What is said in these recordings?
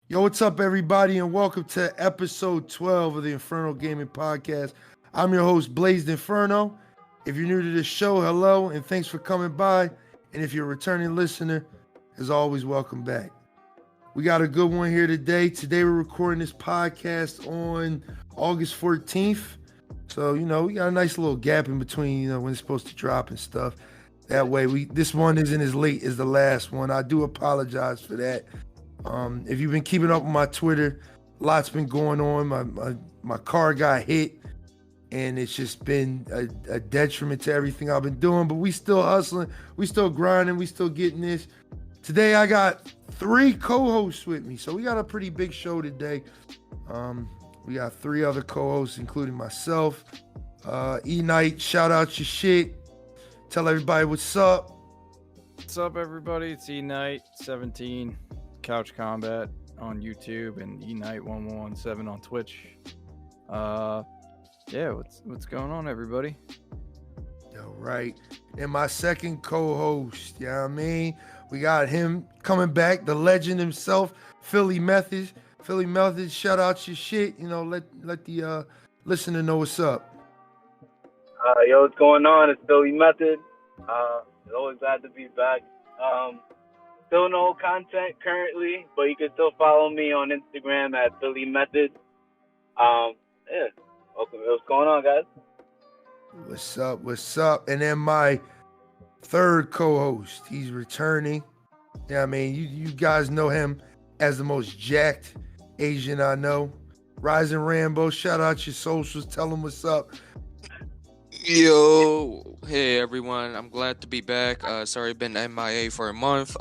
Yo, what's up, everybody, and welcome to episode 12 of the Infernal Gaming Podcast. I'm your host, Blazed Inferno. If you're new to this show, hello, and thanks for coming by. And if you're a returning listener, as always, welcome back. We got a good one here today. Today, we're recording this podcast on August 14th. So, we got a nice little gap in between, when it's supposed to drop and stuff. That way, this one isn't as late as the last one. I do apologize for that. If you've been keeping up with my Twitter, lots been going on. My car got hit, and it's just been a detriment to everything I've been doing. But we still hustling, we still grinding, we still getting this. Today I got 3 co-hosts with me, so we got a pretty big show today. We got 3 other co-hosts, including myself. Eknight, shout out your shit. Tell everybody what's up. What's up, everybody? It's ENFERNO Couch Combat on YouTube and ENFERNO on Twitch. Yeah, what's going on, everybody? All right. And my second co-host, you know what I mean? We got him coming back, the legend himself, PhillyMethods. PhillyMethods, shout out your shit. Let the listener know what's up. Yo, what's going on? It's PhillyMethods. Always glad to be back. Still no content currently, but you can still follow me on Instagram at PhillyMethods. Yeah. Welcome. What's going on, guys? What's up? And then my third co-host, he's returning. Yeah, I mean, you guys know him as the most jacked Asian I know. Rising Rambo, shout out your socials, tell him what's up. Yo, hey everyone, I'm glad to be back. Sorry, been MIA for a month.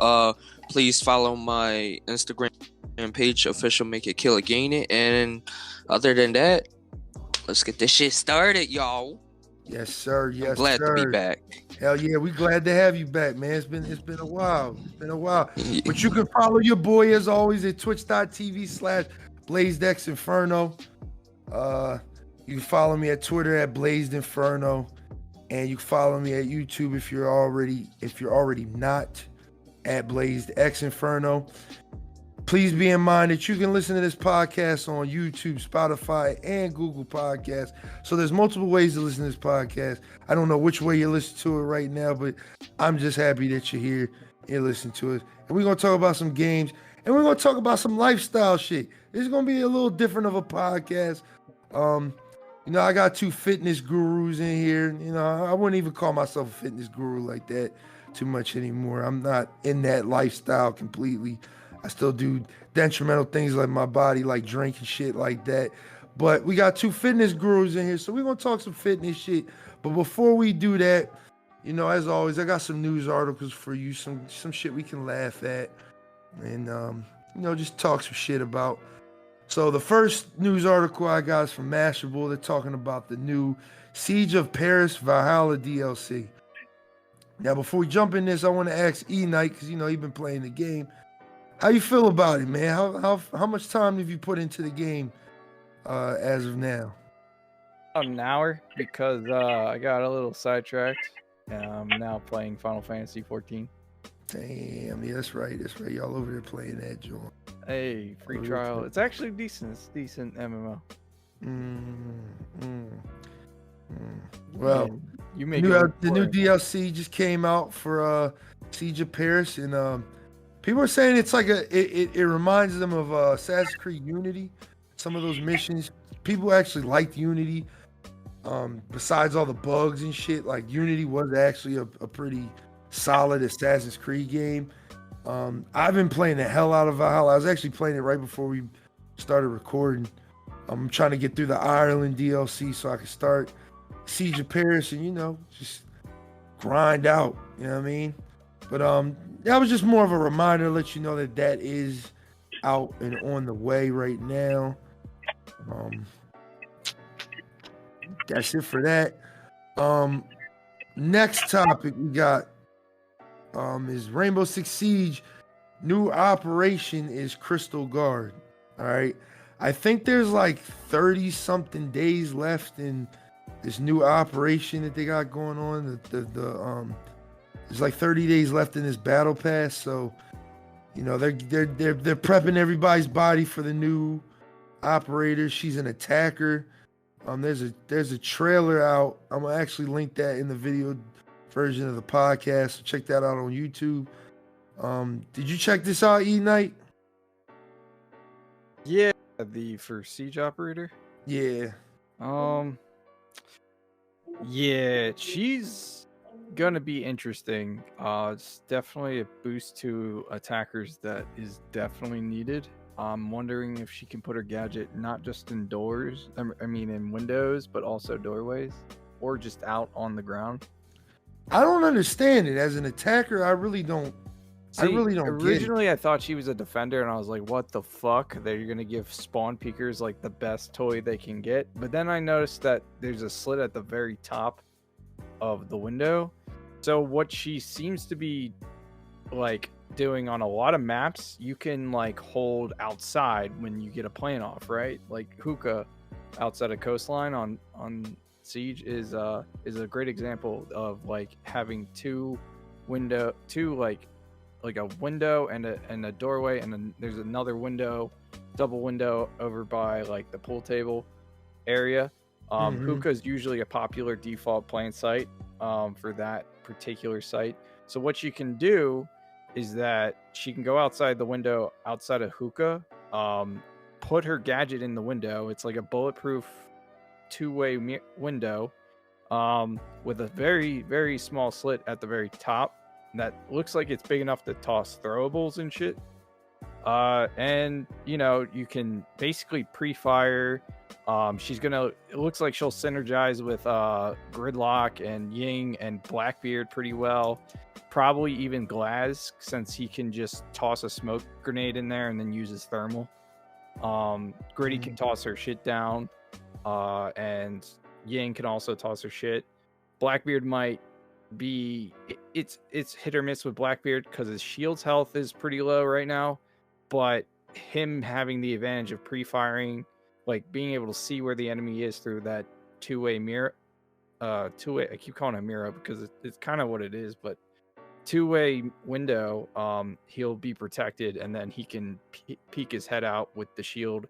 Please follow my Instagram page, official Make It Kill It Gain It. And other than that, let's get this shit started, y'all. Yes, sir. Yes, I'm glad to be back. Hell yeah, we glad to have you back, man. It's been a while. But you can follow your boy as always at twitch.tv/BlazedXinferno. You can follow me at Twitter at Blazed Inferno, and you can follow me at YouTube if you're already not at Blazed X Inferno. Please be in mind that you can listen to this podcast on YouTube, Spotify, and Google Podcasts. So there's multiple ways to listen to this podcast. I don't know which way you listen to it right now, but I'm just happy that you're here and listen to it. And we're gonna talk about some games, and we're gonna talk about some lifestyle shit. This is gonna be a little different of a podcast. I got 2 fitness gurus in here. I wouldn't even call myself a fitness guru like that too much anymore. I'm not in that lifestyle completely. I still do detrimental things like my body, like drink and shit like that. But we got 2 fitness gurus in here, so we're going to talk some fitness shit. But before we do that, as always, I got some news articles for you, some shit we can laugh at and, just talk some shit about. So the first news article I got is from Mashable. They're talking about the new Siege of Paris Valhalla DLC. Now, before we jump in this, I want to ask Eknight, because he's been playing the game. How you feel about it, man? How much time have you put into the game as of now? About an hour, because I got a little sidetracked. I'm now playing Final Fantasy 14. Damn, yeah, that's right. Y'all over there playing that joint. Hey, free trial. It's actually decent. It's decent MMO. Well, you make the new DLC just came out for Siege of Paris, and people are saying it's like it reminds them of Assassin's Creed Unity. Some of those missions, people actually liked Unity. Besides all the bugs and shit, like Unity was actually a pretty solid Assassin's Creed game. I've been playing the hell out of Valhalla. I was actually playing it right before we started recording. I'm trying to get through the Ireland DLC so I can start Siege of Paris and just grind out. You know what I mean? But that was just more of a reminder to let you know that is out and on the way right now. That's it for that. Next topic we got is Rainbow Six Siege. New operation is Crystal Guard. All right. I think there's like 30 something days left in this new operation that they got going on. There's like 30 days left in this battle pass. So You know, they're prepping everybody's body for the new operator. She's an attacker. There's a trailer out. I'm gonna actually link that in the video version of the podcast. So check that out on YouTube. Did you check this out, E-Night? Yeah, the for siege operator. Yeah. Yeah, she's gonna be interesting. It's definitely a boost to attackers that is definitely needed. I'm wondering if she can put her gadget not just in doors, I mean in windows, but also doorways, or just out on the ground. I don't understand it. As an attacker, I really don't. See, I really don't get it. originally I thought she was a defender, and I was like, what the fuck? They're gonna give spawn peekers like the best toy they can get. But then I noticed that there's a slit at the very top of the window. So what she seems to be like doing on a lot of maps, you can like hold outside when you get a plane off, right? Like hookah outside of coastline on Siege is a great example of like having two like a window and a doorway, and then there's another window, double window over by like the pool table area. Hookah is usually a popular default playing site for that particular site. So what she can do is that she can go outside the window outside of hookah, put her gadget in the window. It's like a bulletproof two-way window with a very, very small slit at the very top that looks like it's big enough to toss throwables and shit. And you know, you can basically pre-fire. It looks like she'll synergize with Gridlock and Ying and Blackbeard pretty well. Probably even Glaz, since he can just toss a smoke grenade in there and then use his thermal. Gritty can toss her shit down, and Ying can also toss her shit. Blackbeard might be it's hit or miss with Blackbeard because his shield's health is pretty low right now, but him having the advantage of pre-firing, like being able to see where the enemy is through that two-way mirror, two-way, I keep calling it a mirror because it's kind of what it is, but two-way window, he'll be protected, and then he can peek his head out with the shield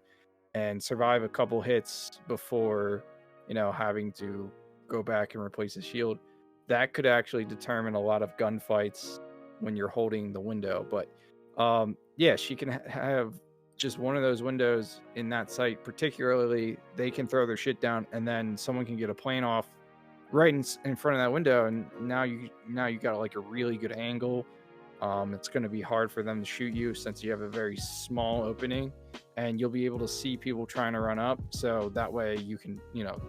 and survive a couple hits before, you know, having to go back and replace his shield. That could actually determine a lot of gunfights when you're holding the window. But yeah, she can have just one of those windows in that site. Particularly, they can throw their shit down, and then someone can get a plane off right in front of that window, and now you got like a really good angle. It's going to be hard for them to shoot you since you have a very small opening, and you'll be able to see people trying to run up. So that way you can, you know,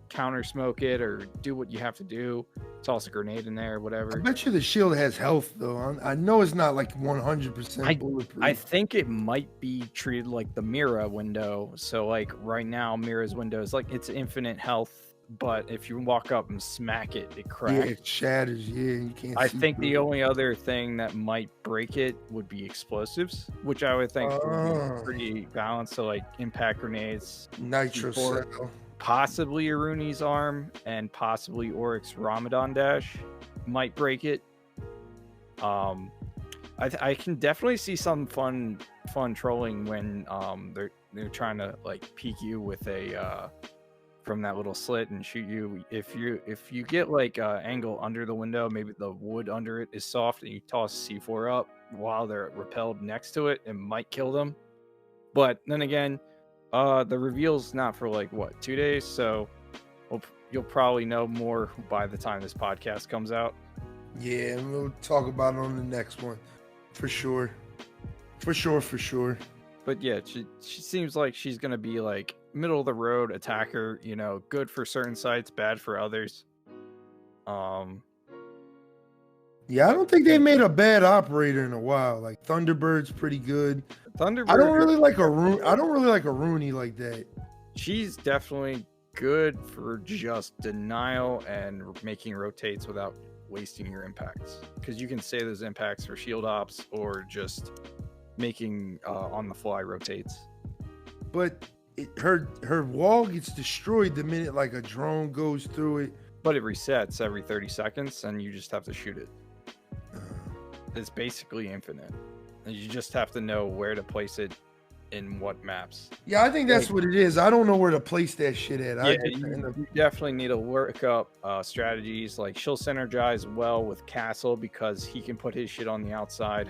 counter smoke it or do what you have to do, toss a grenade in there, whatever. I bet you the shield has health though. I know it's not like 100% bulletproof. I think it might be treated like the Mira window. So like right now, Mira's window is like it's infinite health, but if you walk up and smack it, it cracks. Yeah, it shatters. Yeah, you can't. I think the only other thing that might break it would be explosives, which I would think would be pretty balanced. So like impact grenades, nitro cell. Possibly Aruni's arm and possibly Oryx's Ramadan dash might break it. I can definitely see some fun trolling when they're trying to like peek you with a from that little slit and shoot you. If you get like angle under the window, maybe the wood under it is soft, and you toss C4 up while they're repelled next to it, it might kill them. But then again, the reveal's not for like what, 2 days, so you'll probably know more by the time this podcast comes out. Yeah, and we'll talk about it on the next one, for sure. But yeah, she seems like she's gonna be like middle of the road attacker, you know, good for certain sites, bad for others. Yeah, I don't think they made a bad operator in a while. Like Thunderbird's pretty good. Thunderbird. I don't really like a Rooney like that. She's definitely good for just denial and making rotates without wasting your impacts, because you can save those impacts for shield ops or just making on the fly rotates. But her wall gets destroyed the minute like a drone goes through it. But it resets every 30 seconds, and you just have to shoot it. It's basically infinite. You just have to know where to place it in what maps. Yeah, I think that's what it is. I don't know where to place that shit at. Yeah, you definitely need to work up strategies. Like, she'll synergize well with Castle because he can put his shit on the outside.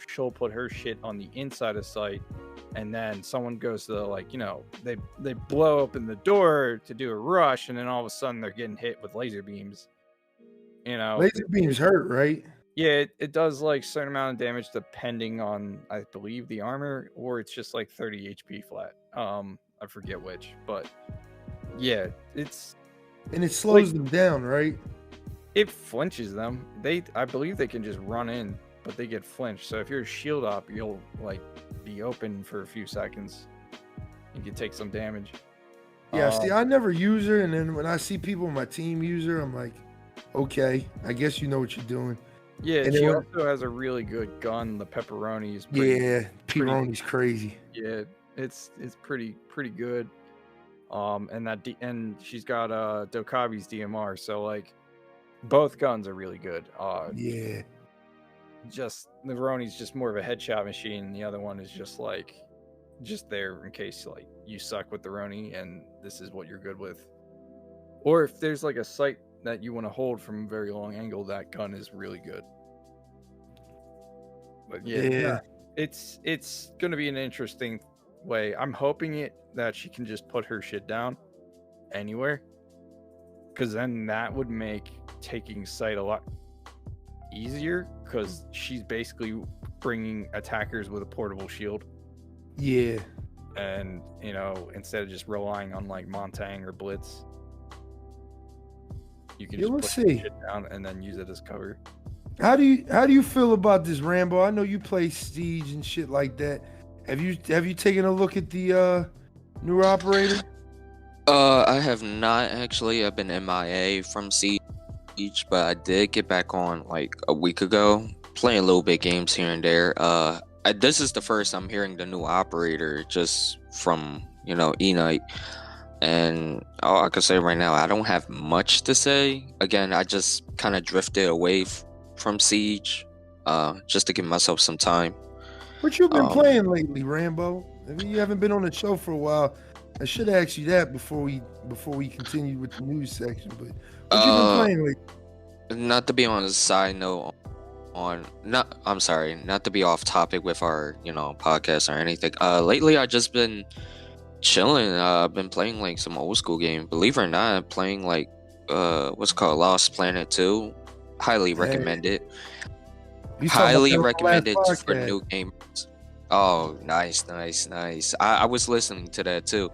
She'll put her shit on the inside of site, and then someone goes to they blow open the door to do a rush, and then all of a sudden they're getting hit with laser beams. Laser beams hurt, right? Yeah, it does like certain amount of damage depending on, I believe, the armor, or it's just like 30 HP flat. I forget which, but yeah, and it slows them down, right? It flinches them. I believe they can just run in, but they get flinched. So if you're shield up, you'll like be open for a few seconds. You can take some damage. Yeah, see, I never use her, and then when I see people on my team use her, I'm like, okay, I guess you know what you're doing. Yeah, and she also has a really good gun. The pepperoni is pepperoni's crazy. Yeah, it's pretty good. And she's got Dokabi's DMR, so like both guns are really good. Yeah. Just the Roni's just more of a headshot machine. The other one is just there in case like you suck with the Roni and this is what you're good with. Or if there's like a sight that you want to hold from a very long angle, that gun is really good. But yeah, it's gonna be an interesting way. I'm hoping that she can just put her shit down anywhere, because then that would make taking sight a lot easier, because she's basically bringing attackers with a portable shield. Yeah. And instead of just relying on like Montang or Blitz, you can just put shit down and then use it as cover. How do you feel about this, Rambo? I know you play Siege and shit like that. Have you taken a look at the new operator? I have not actually. I've been MIA from Siege, but I did get back on like a week ago, playing a little bit games here and there. This is the first I'm hearing the new operator just from Eknight. And all I can say right now, I don't have much to say. Again, I just kind of drifted away from Siege, just to give myself some time. What you been playing lately, Rambo? I mean, you haven't been on the show for a while. I should ask you that before we continue with the news section. But what you been playing lately? Not to be on a side note, not to be off topic with our podcast or anything. Lately I just been chilling. I've been playing like some old school game. Believe it or not, I'm playing like what's called Lost Planet 2. Highly recommend it. Highly recommended for new gamers. Oh, nice. I was listening to that too.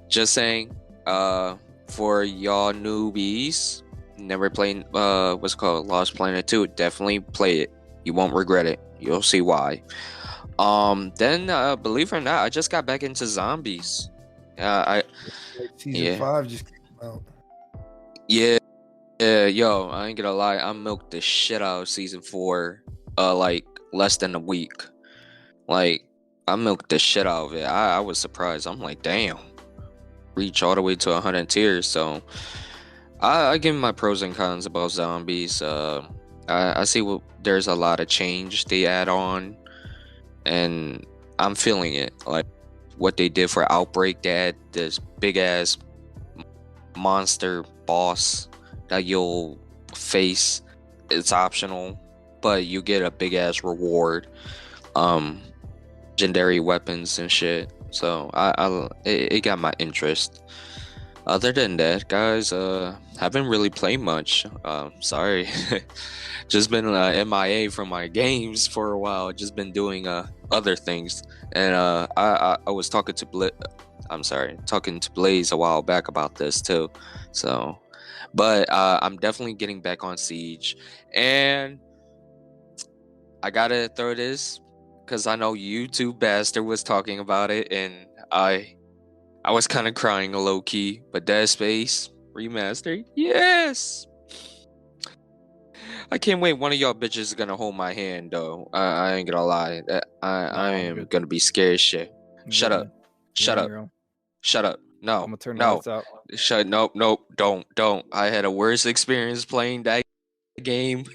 Just saying, for y'all newbies, never played what's called Lost Planet 2, definitely play it. You won't regret it. You'll see why. Then believe it or not, I just got back into zombies. Season 5 just came out. Yeah, yo, I ain't gonna lie, I milked the shit out of season 4 like less than a week. Like, I milked the shit out of it. I was surprised. I'm like, damn, reach all the way to 100 tiers. So I give my pros and cons about zombies. I see there's a lot of change they add on, and I'm feeling it. Like what they did for Outbreak, they had this big ass monster boss that you'll face. It's optional, but you get a big ass reward. Legendary weapons and shit. So it got my interest. Other than that, guys, haven't really played much. Sorry. Just been MIA from my games for a while. Just been doing other things. And I was talking to Blaze a while back about this too. So, but I'm definitely getting back on Siege. And I gotta throw this, because I know YouTube Bastard was talking about it, and I was kind of crying low key. But Dead Space Remaster, yes! I can't wait. One of y'all bitches is gonna hold my hand, though. I ain't gonna lie. I am gonna be scared as shit. Shut up. Shut up. No. I'm gonna turn the lights out. Nope. Don't. I had a worse experience playing that game.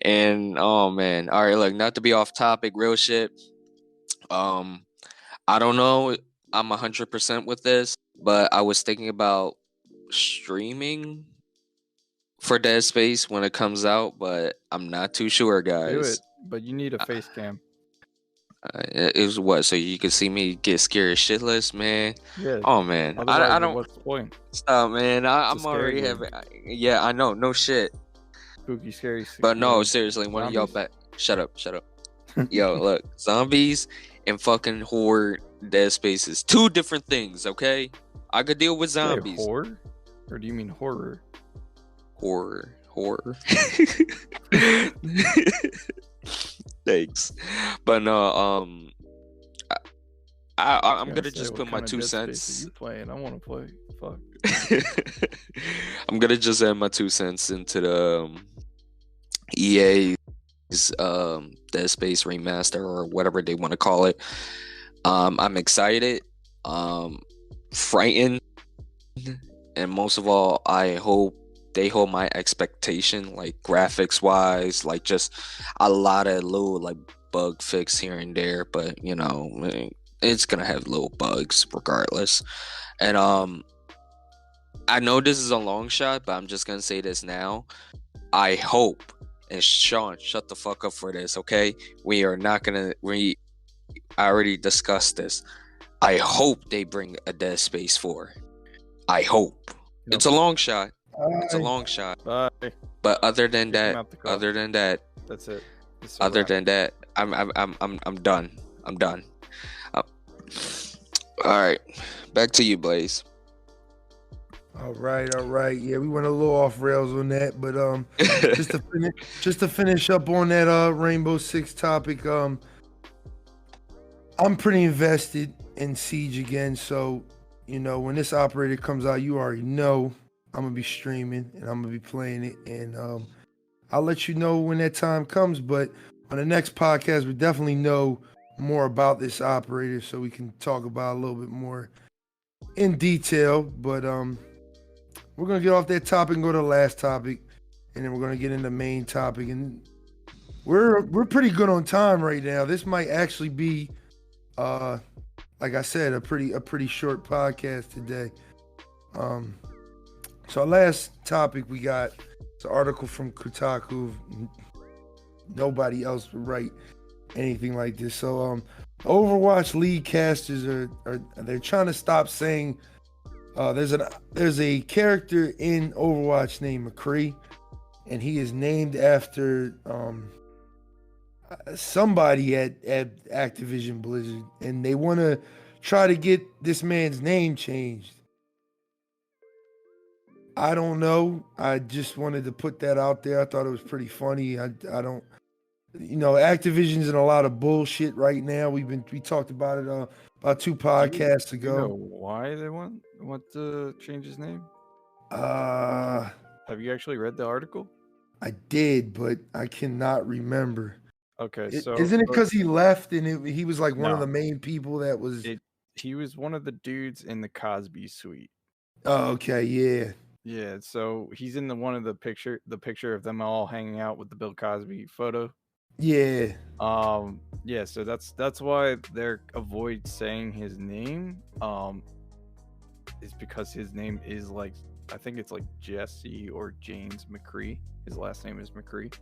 And oh man, all right, look, not to be off topic, real shit. I don't know. I'm 100% with this, but I was thinking about streaming for Dead Space when it comes out, but I'm not too sure, Do it, guys. but you need a face cam. It was what, so you could see me get scared shitless, man. Yeah. Oh man, Otherwise, I don't. what's the point? Stop, man. I'm It's a scary already game. having. Yeah, I know, no shit. Spooky, scary. But no, seriously, one of y'all zombies. back. Shut up. Yo, look, zombies and fucking horror Dead Space is two different things, okay? I could deal with Say zombies. horror, or do you mean horror? Horror. Thanks, but no. I'm gonna just put my 2 cents. You playing? I want to play. Fuck. I'm gonna just add my 2 cents into the EA's Dead Space Remaster or whatever they want to call it. I'm excited, frightened, and most of all, I hope they hold my expectation, like graphics wise, like just a lot of little like bug fix here and there, but you know, it's gonna have little bugs regardless. And I know this is a long shot, but I'm just gonna say this now. I hope, and Sean, shut the fuck up for this, okay? We are not gonna I already discussed this. I hope they bring a Dead Space 4. I hope. Yep. It's a long shot. It's a long shot. Bye. But other than Kick him that, out the car. That's it. It's a other wrap. than that, I'm done. I'm done. All right, back to you, Blaze. All right. Yeah, we went a little off rails on that, but just to finish up on that Rainbow Six topic, I'm pretty invested in Siege again. So, you know, when this operator comes out, you already know I'm gonna be streaming and I'm gonna be playing it, and I'll let you know when that time comes. But on the next podcast, we definitely know more about this operator, so we can talk about it a little bit more in detail. But we're gonna get off that topic and go to the last topic, and then we're gonna get into the main topic. And we're pretty good on time right now. This might actually be, like I said, a pretty short podcast today. So our last topic we got is an article from Kotaku. Nobody else would write anything like this. So Overwatch lead casters are they're trying to stop saying there's a character in Overwatch named McCree, and he is named after somebody at Activision Blizzard, and they want to try to get this man's name changed. I don't know. I just wanted to put that out there. I thought it was pretty funny. I don't, you know, Activision's in a lot of bullshit right now. We talked about it about 2 podcasts ago. You know why they want to change his name? Have you actually read the article? I did, but I cannot remember. Okay, so isn't it because he left and he was like one of the main people that was? He was one of the dudes in the Cosby Suite. Oh, okay, yeah. Yeah, so he's in the picture of them all hanging out with the Bill Cosby photo. Yeah. Yeah, so that's why they're avoid saying his name. Is because his name is like, I think it's like Jesse or James McCree. His last name is McCree.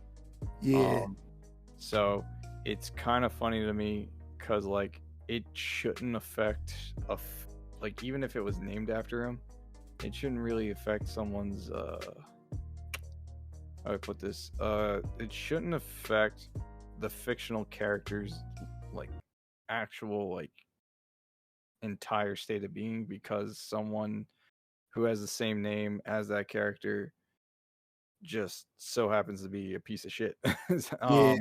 Yeah. So it's kind of funny to me because like it shouldn't affect like even if it was named after him, it shouldn't really affect someone's how do I put this? It shouldn't affect the fictional character's like actual like entire state of being, because someone who has the same name as that character just so happens to be a piece of shit. Yeah.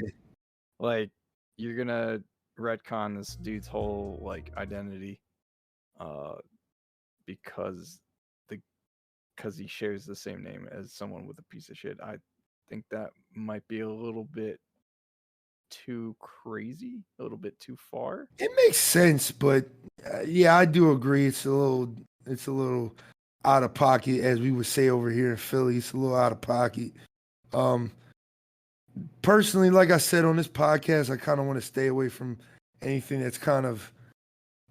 Like you're gonna retcon this dude's whole like identity because he shares the same name as someone with a piece of shit. I think that might be a little bit too crazy, a little bit too far. It makes sense, but yeah, I do agree. It's a little out of pocket, as we would say over here in Philly. It's a little out of pocket. personally, like I said on this podcast, I kind of want to stay away from anything that's kind of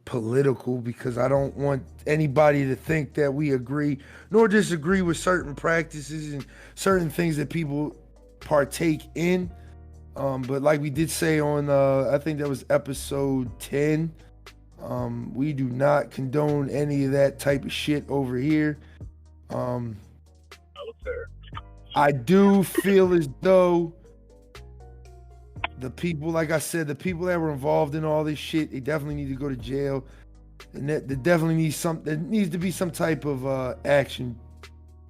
political because I don't want anybody to think that we agree nor disagree with certain practices and certain things that people partake in. But like we did say on, I think that was episode 10, we do not condone any of that type of shit over here. I do feel as though the people, like I said, the people that were involved in all this shit, they definitely need to go to jail. And that there definitely needs to be some type of action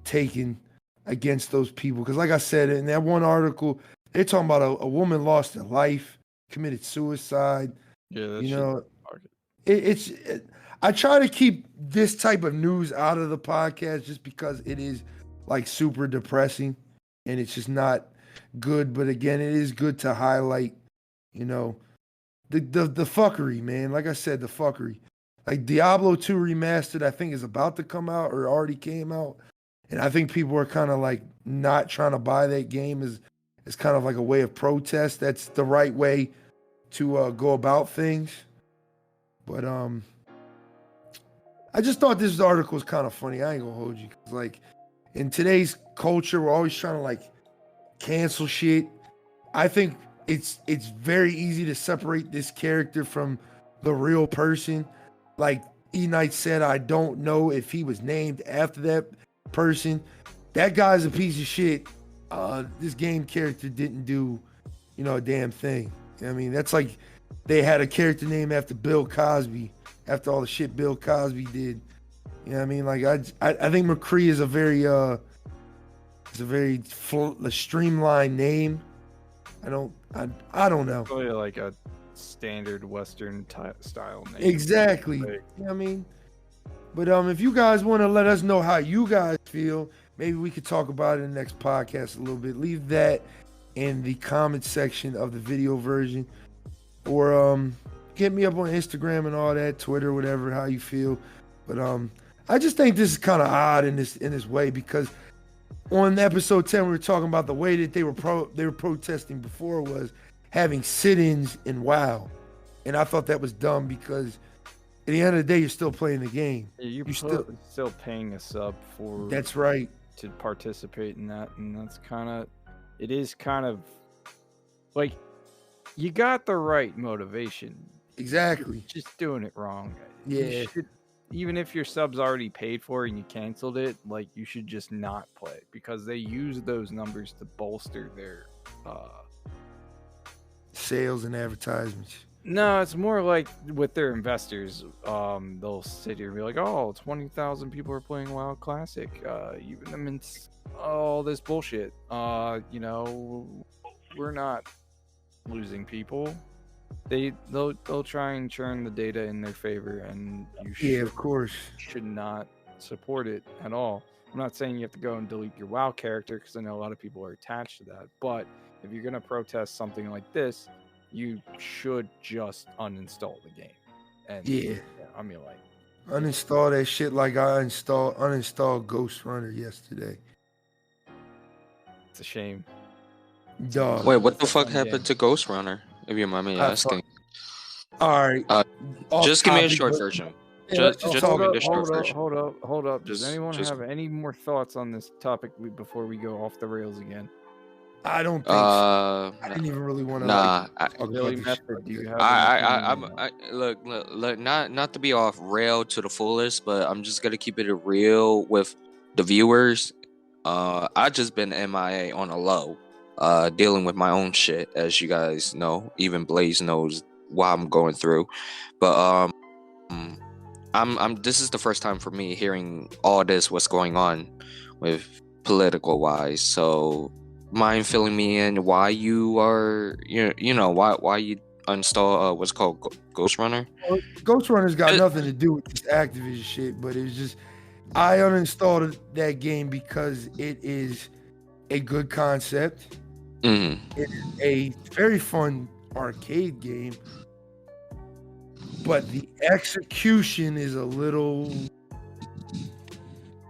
taken against those people. Because like I said, in that one article, they're talking about a woman lost her life, committed suicide. Yeah, that's you know, I try to keep this type of news out of the podcast just because it is like super depressing and it's just not good. But again, it is good to highlight, the fuckery, man. Like I said, the fuckery. Like Diablo 2 Remastered, I think is about to come out or already came out. And I think people are kind of like not trying to buy that game as kind of like a way of protest. That's the right way to go about things. But I just thought this article was kind of funny. I ain't gonna hold you. 'Cause like in today's culture, we're always trying to like cancel shit. I think it's very easy to separate this character from the real person. Like Eknight said, I don't know if he was named after that person. That guy's a piece of shit. This game character didn't do, a damn thing. I mean, that's like they had a character named after Bill Cosby, after all the shit Bill Cosby did. You know what I mean? Like I think McCree is a very streamlined name. I don't know. Probably like a standard Western style name. Exactly. You know what I mean? But if you guys want to let us know how you guys feel, maybe we could talk about it in the next podcast a little bit. Leave that in the comment section of the video version. Or hit me up on Instagram and all that, Twitter, whatever, how you feel. But I just think this is kind of odd in this way because on episode 10 we were talking about the way that they were protesting before was having sit-ins in WoW. And I thought that was dumb because at the end of the day you're still playing the game. Yeah, you're still paying a sub for That's right. to participate in that, and it is kind of like you got the right motivation. Exactly. You're just doing it wrong. Yeah. Even if your sub's already paid for and you canceled it, like you should just not play it because they use those numbers to bolster their sales and advertisements. No, it's more like with their investors. They'll sit here and be like, "Oh, 20,000 people are playing WoW Classic." Even them in all this bullshit. We're not losing people. They'll try and churn the data in their favor, and you of course should not support it at all. I'm not saying you have to go and delete your WoW character because I know a lot of people are attached to that. But if you're gonna protest something like this, you should just uninstall the game. And I mean, like, uninstall that shit like I uninstalled Ghost Runner yesterday. It's a shame. Dog. Wait, what the fuck happened to Ghost Runner? If you mind me asking. All right. Just give me a short version. Just give me a short version. Hold up. Does anyone have any more thoughts on this topic before we go off the rails again? I don't think so. I didn't even really want to. PhillyMethods, do you have? Look. Not to be off rail to the fullest, but I'm just gonna keep it real with the viewers. I just been MIA on a low, dealing with my own shit, as you guys know. Even Blaze knows what I'm going through, but this is the first time for me hearing all this, what's going on with political wise. So mind filling me in why you are why you uninstall what's called Ghost Runner? Ghost Runner's got nothing to do with this Activision shit, but it's just I uninstalled that game because it is a good concept. It is a very fun arcade game, but the execution is a little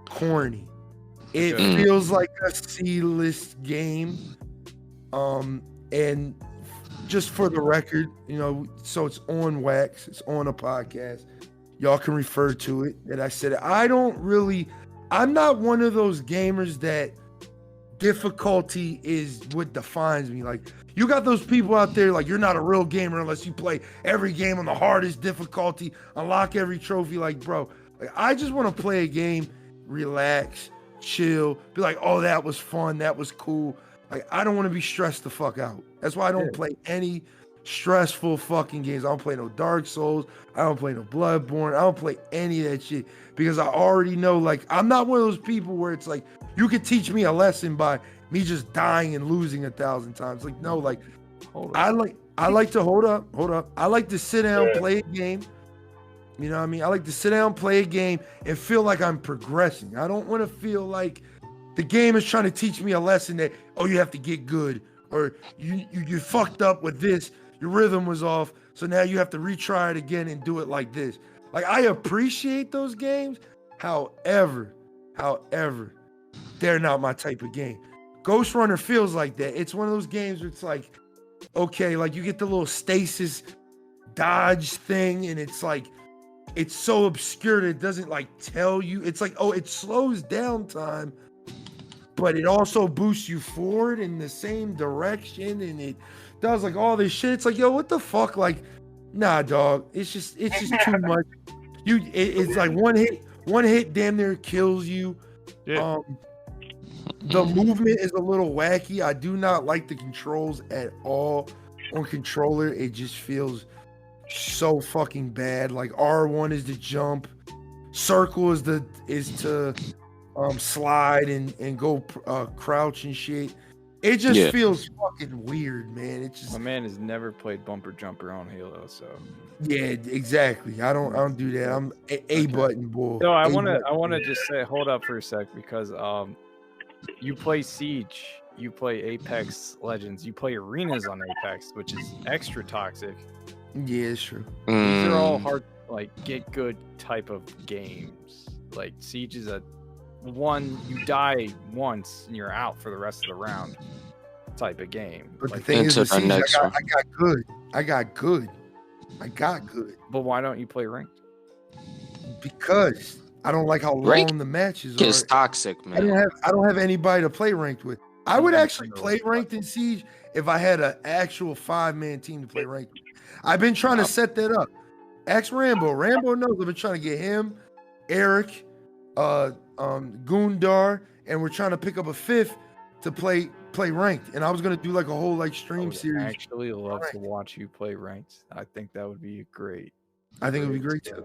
corny. It feels like a C-list game And just for the record, you know, so it's on wax, it's on a podcast. Y'all can refer to it. That I said I'm not one of those gamers that difficulty is what defines me. Like, you got those people out there, like, you're not a real gamer unless you play every game on the hardest difficulty, unlock every trophy. Like, bro, like, I just want to play a game, relax, chill, be like, oh, that was fun, that was cool. Like, I don't want to be stressed the fuck out. That's why I don't play any stressful fucking games. I don't play no Dark Souls. I don't play no Bloodborne. I don't play any of that shit because I already know, like, I'm not one of those people where it's like, you could teach me a lesson by me just dying and losing 1,000 times. Like, no, like, I like to hold up. I like to sit down, play a game. You know what I mean? I like to sit down, play a game, and feel like I'm progressing. I don't want to feel like the game is trying to teach me a lesson that, oh, you have to get good, or you fucked up with this, your rhythm was off, so now you have to retry it again and do it like this. Like, I appreciate those games. However, they're not my type of game. Ghost Runner feels like that. It's one of those games where it's like, okay, like, you get the little stasis dodge thing, and it's like, it's so obscure that it doesn't, like, tell you. It's like, oh, it slows down time, but it also boosts you forward in the same direction, and it does, like, all this shit. It's like, yo, what the fuck? Like, nah, dog. It's just too much. It's like one hit damn near kills you. Yeah. The movement is a little wacky. I do not like the controls at all on controller. It just feels so fucking bad. Like, R1 is to jump, circle is to slide and go crouch and shit. It just feels fucking weird, man. It just, my man has never played bumper jumper on Halo, so yeah, exactly. I don't do that. I'm a button boy. No, I want to just say, hold up for a sec, because you play Siege, you play Apex Legends, you play arenas on Apex, which is extra toxic. Yeah, it's true. These are all hard, like, get good type of games. Like, Siege is you die once and you're out for the rest of the round type of game. But like, the thing is, with Siege, I got good. But why don't you play ranked? Because I don't like how long the matches are. It's toxic, man. I don't have anybody to play ranked with. I would actually play ranked in Siege if I had an actual 5-man team to play ranked with. I've been trying to set that up. Ask Rambo. Rambo knows I've been trying to get him, Eric, Gundar, and we're trying to pick up a fifth to play ranked. And I was gonna do like a whole like stream series. I actually love to watch you play ranked. I think that would be great. I think it'd be great too.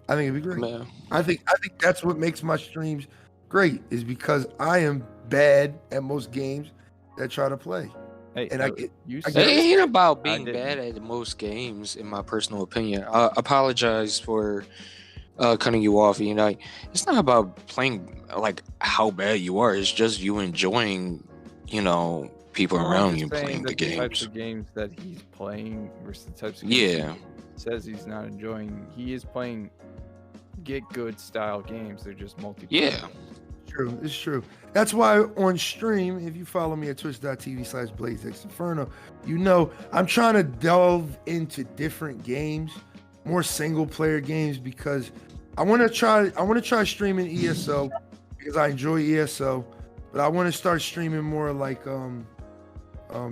I think it'd be great. Man. I think that's what makes my streams great, is because I am bad at most games that try to play. Hey, and it ain't about being bad at most games, in my personal opinion. I apologize for cutting you off. You know, it's not about playing like how bad you are. It's just you enjoying, you know, people around you playing the games. Types of games that he's playing versus the types of games he says he's not enjoying. He is playing get good style games. They're just multiplayer. Yeah. It's true. That's why on stream, if you follow me at twitch.tv/BlazeXinferno, you know I'm trying to delve into different games, more single player games, because I want to try streaming ESO because I enjoy ESO, but I want to start streaming more like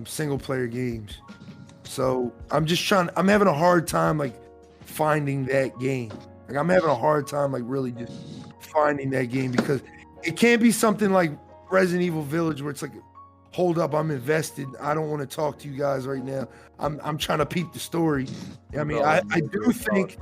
single player games. So I'm having a hard time like finding that game. Like, I'm having a hard time like really just finding that game, because it can't be something like Resident Evil Village where it's like, hold up, I'm invested. I don't want to talk to you guys right now. I'm trying to peep the story. I mean, I do think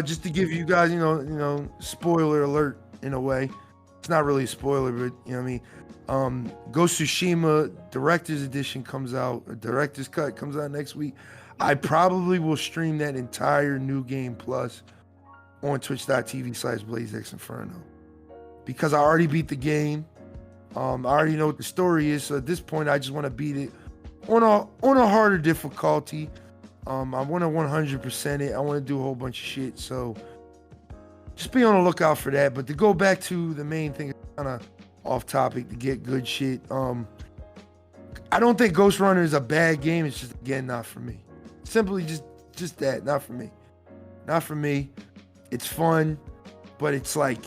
just to give you guys, you know, spoiler alert in a way. It's not really a spoiler, but you know what I mean. Ghost of Tsushima Director's Edition comes out, a Director's Cut comes out next week. I probably will stream that entire New Game Plus on twitch.tv/BlazeXinferno. Because I already beat the game. I already know what the story is. So at this point, I just want to beat it on a harder difficulty. I want to 100% it. I want to do a whole bunch of shit. So just be on the lookout for that. But to go back to the main thing, kind of off topic, to get good shit. I don't think Ghost Runner is a bad game. It's just, again, not for me. Simply just that, not for me. Not for me. It's fun, but it's like,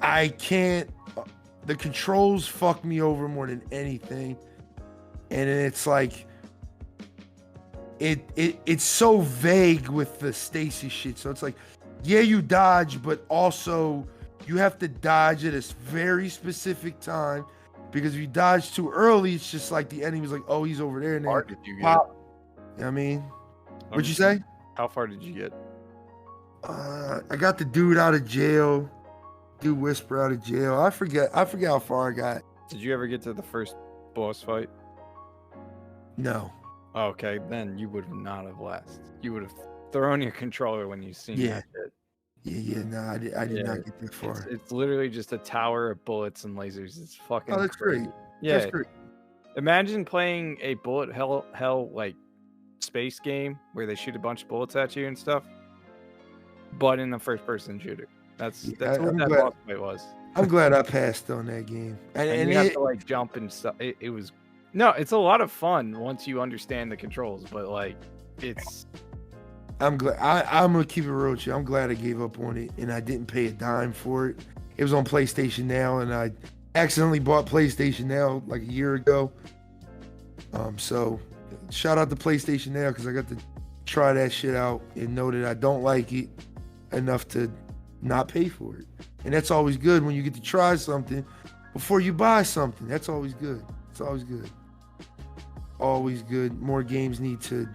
I can't, the controls fuck me over more than anything. And it's like, it's so vague with the Stacy shit. So it's like, yeah, you dodge, but also you have to dodge at a very specific time, because if you dodge too early, it's just like the enemy's like, oh, he's over there. And How far then did you get? pop. You know what I mean? What'd you say? How far did you get? I got the dude out of jail. Dude Whisper out of jail. I forget how far I got. Did you ever get to the first boss fight? No. Okay, then you would not have last. You would have thrown your controller when you seen that shit. Yeah, no, I did not get that far. It's literally just a tower of bullets and lasers. It's fucking Oh, that's crazy. great. Yeah. That's great. Imagine playing a bullet hell like space game where they shoot a bunch of bullets at you and stuff, but in a first person shooter. That's what that boss fight was. I'm glad I passed on that game. And you have to like jump and stuff. It was it's a lot of fun once you understand the controls, but like it's. I'm glad. I'm gonna keep it real with you. I'm glad I gave up on it and I didn't pay a dime for it. It was on PlayStation Now, and I accidentally bought PlayStation Now like a year ago. So shout out to PlayStation Now, because I got to try that shit out and know that I don't like it enough to not pay for it. And that's always good when you get to try something before you buy something. That's always good. It's always good. Always good. More games need to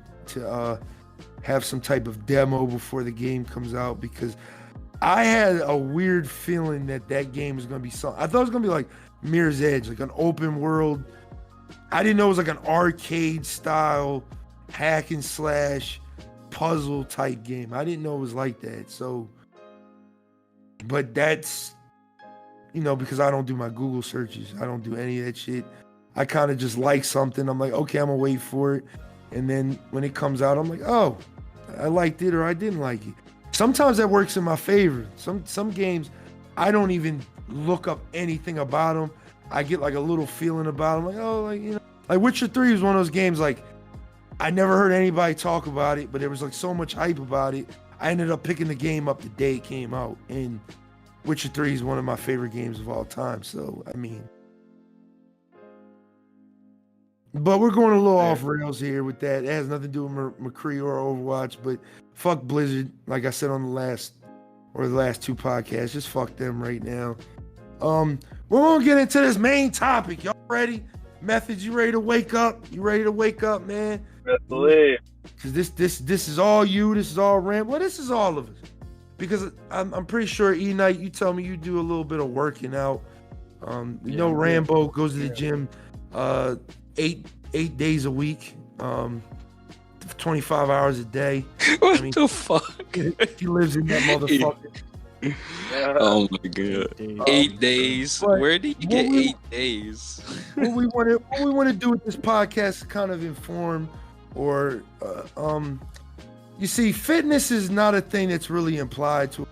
have some type of demo before the game comes out, because I had a weird feeling that game was going to be something. I thought it was going to be like Mirror's Edge, like an open world. I didn't know it was like an arcade style hack and slash puzzle type game. I didn't know it was like that. So, but that's, because I don't do my Google searches. I don't do any of that shit. I kind of just like something. I'm like, okay, I'm gonna wait for it. And then when it comes out, I'm like, oh, I liked it or I didn't like it. Sometimes that works in my favor. Some games, I don't even look up anything about them. I get like a little feeling about them. Like, oh, like Witcher 3 was one of those games, like, I never heard anybody talk about it, but there was like so much hype about it. I ended up picking the game up the day it came out. And Witcher 3 is one of my favorite games of all time. So, I mean, but we're going a little off rails here with that. It has nothing to do with McCree or Overwatch, but fuck Blizzard. Like I said on the last two podcasts, just fuck them right now. We're gonna get into this main topic. Y'all ready? Methods, you ready to wake up? You ready to wake up, man? Yes, believe. Because this is all you. This is all Ram. Well, this is all of us. Because I'm pretty sure Eknight, you tell me you do a little bit of working out. Rambo goes to the gym 8 days a week, 25 hours a day. What the fuck? He lives in that motherfucker. Oh my god. 8 days. Where did you get 8 days? What we want to do with this podcast is kind of inform, or you see, fitness is not a thing that's really implied to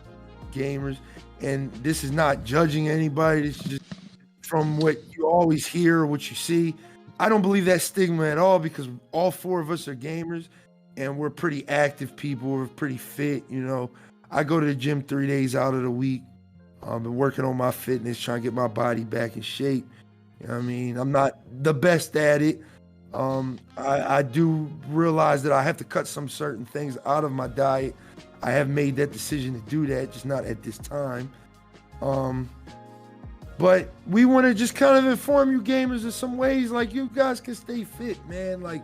gamers, and this is not judging anybody. This is just from what you always hear, what you see. I don't believe that stigma at all, because all four of us are gamers and we're pretty active people. We're pretty fit, I go to the gym 3 days out of the week. I've been working on my fitness, trying to get my body back in shape. You know what I mean? I'm not the best at it. I do realize that I have to cut some certain things out of my diet. I have made that decision to do that, just not at this time. But we want to just kind of inform you gamers in some ways, like, you guys can stay fit, man. Like,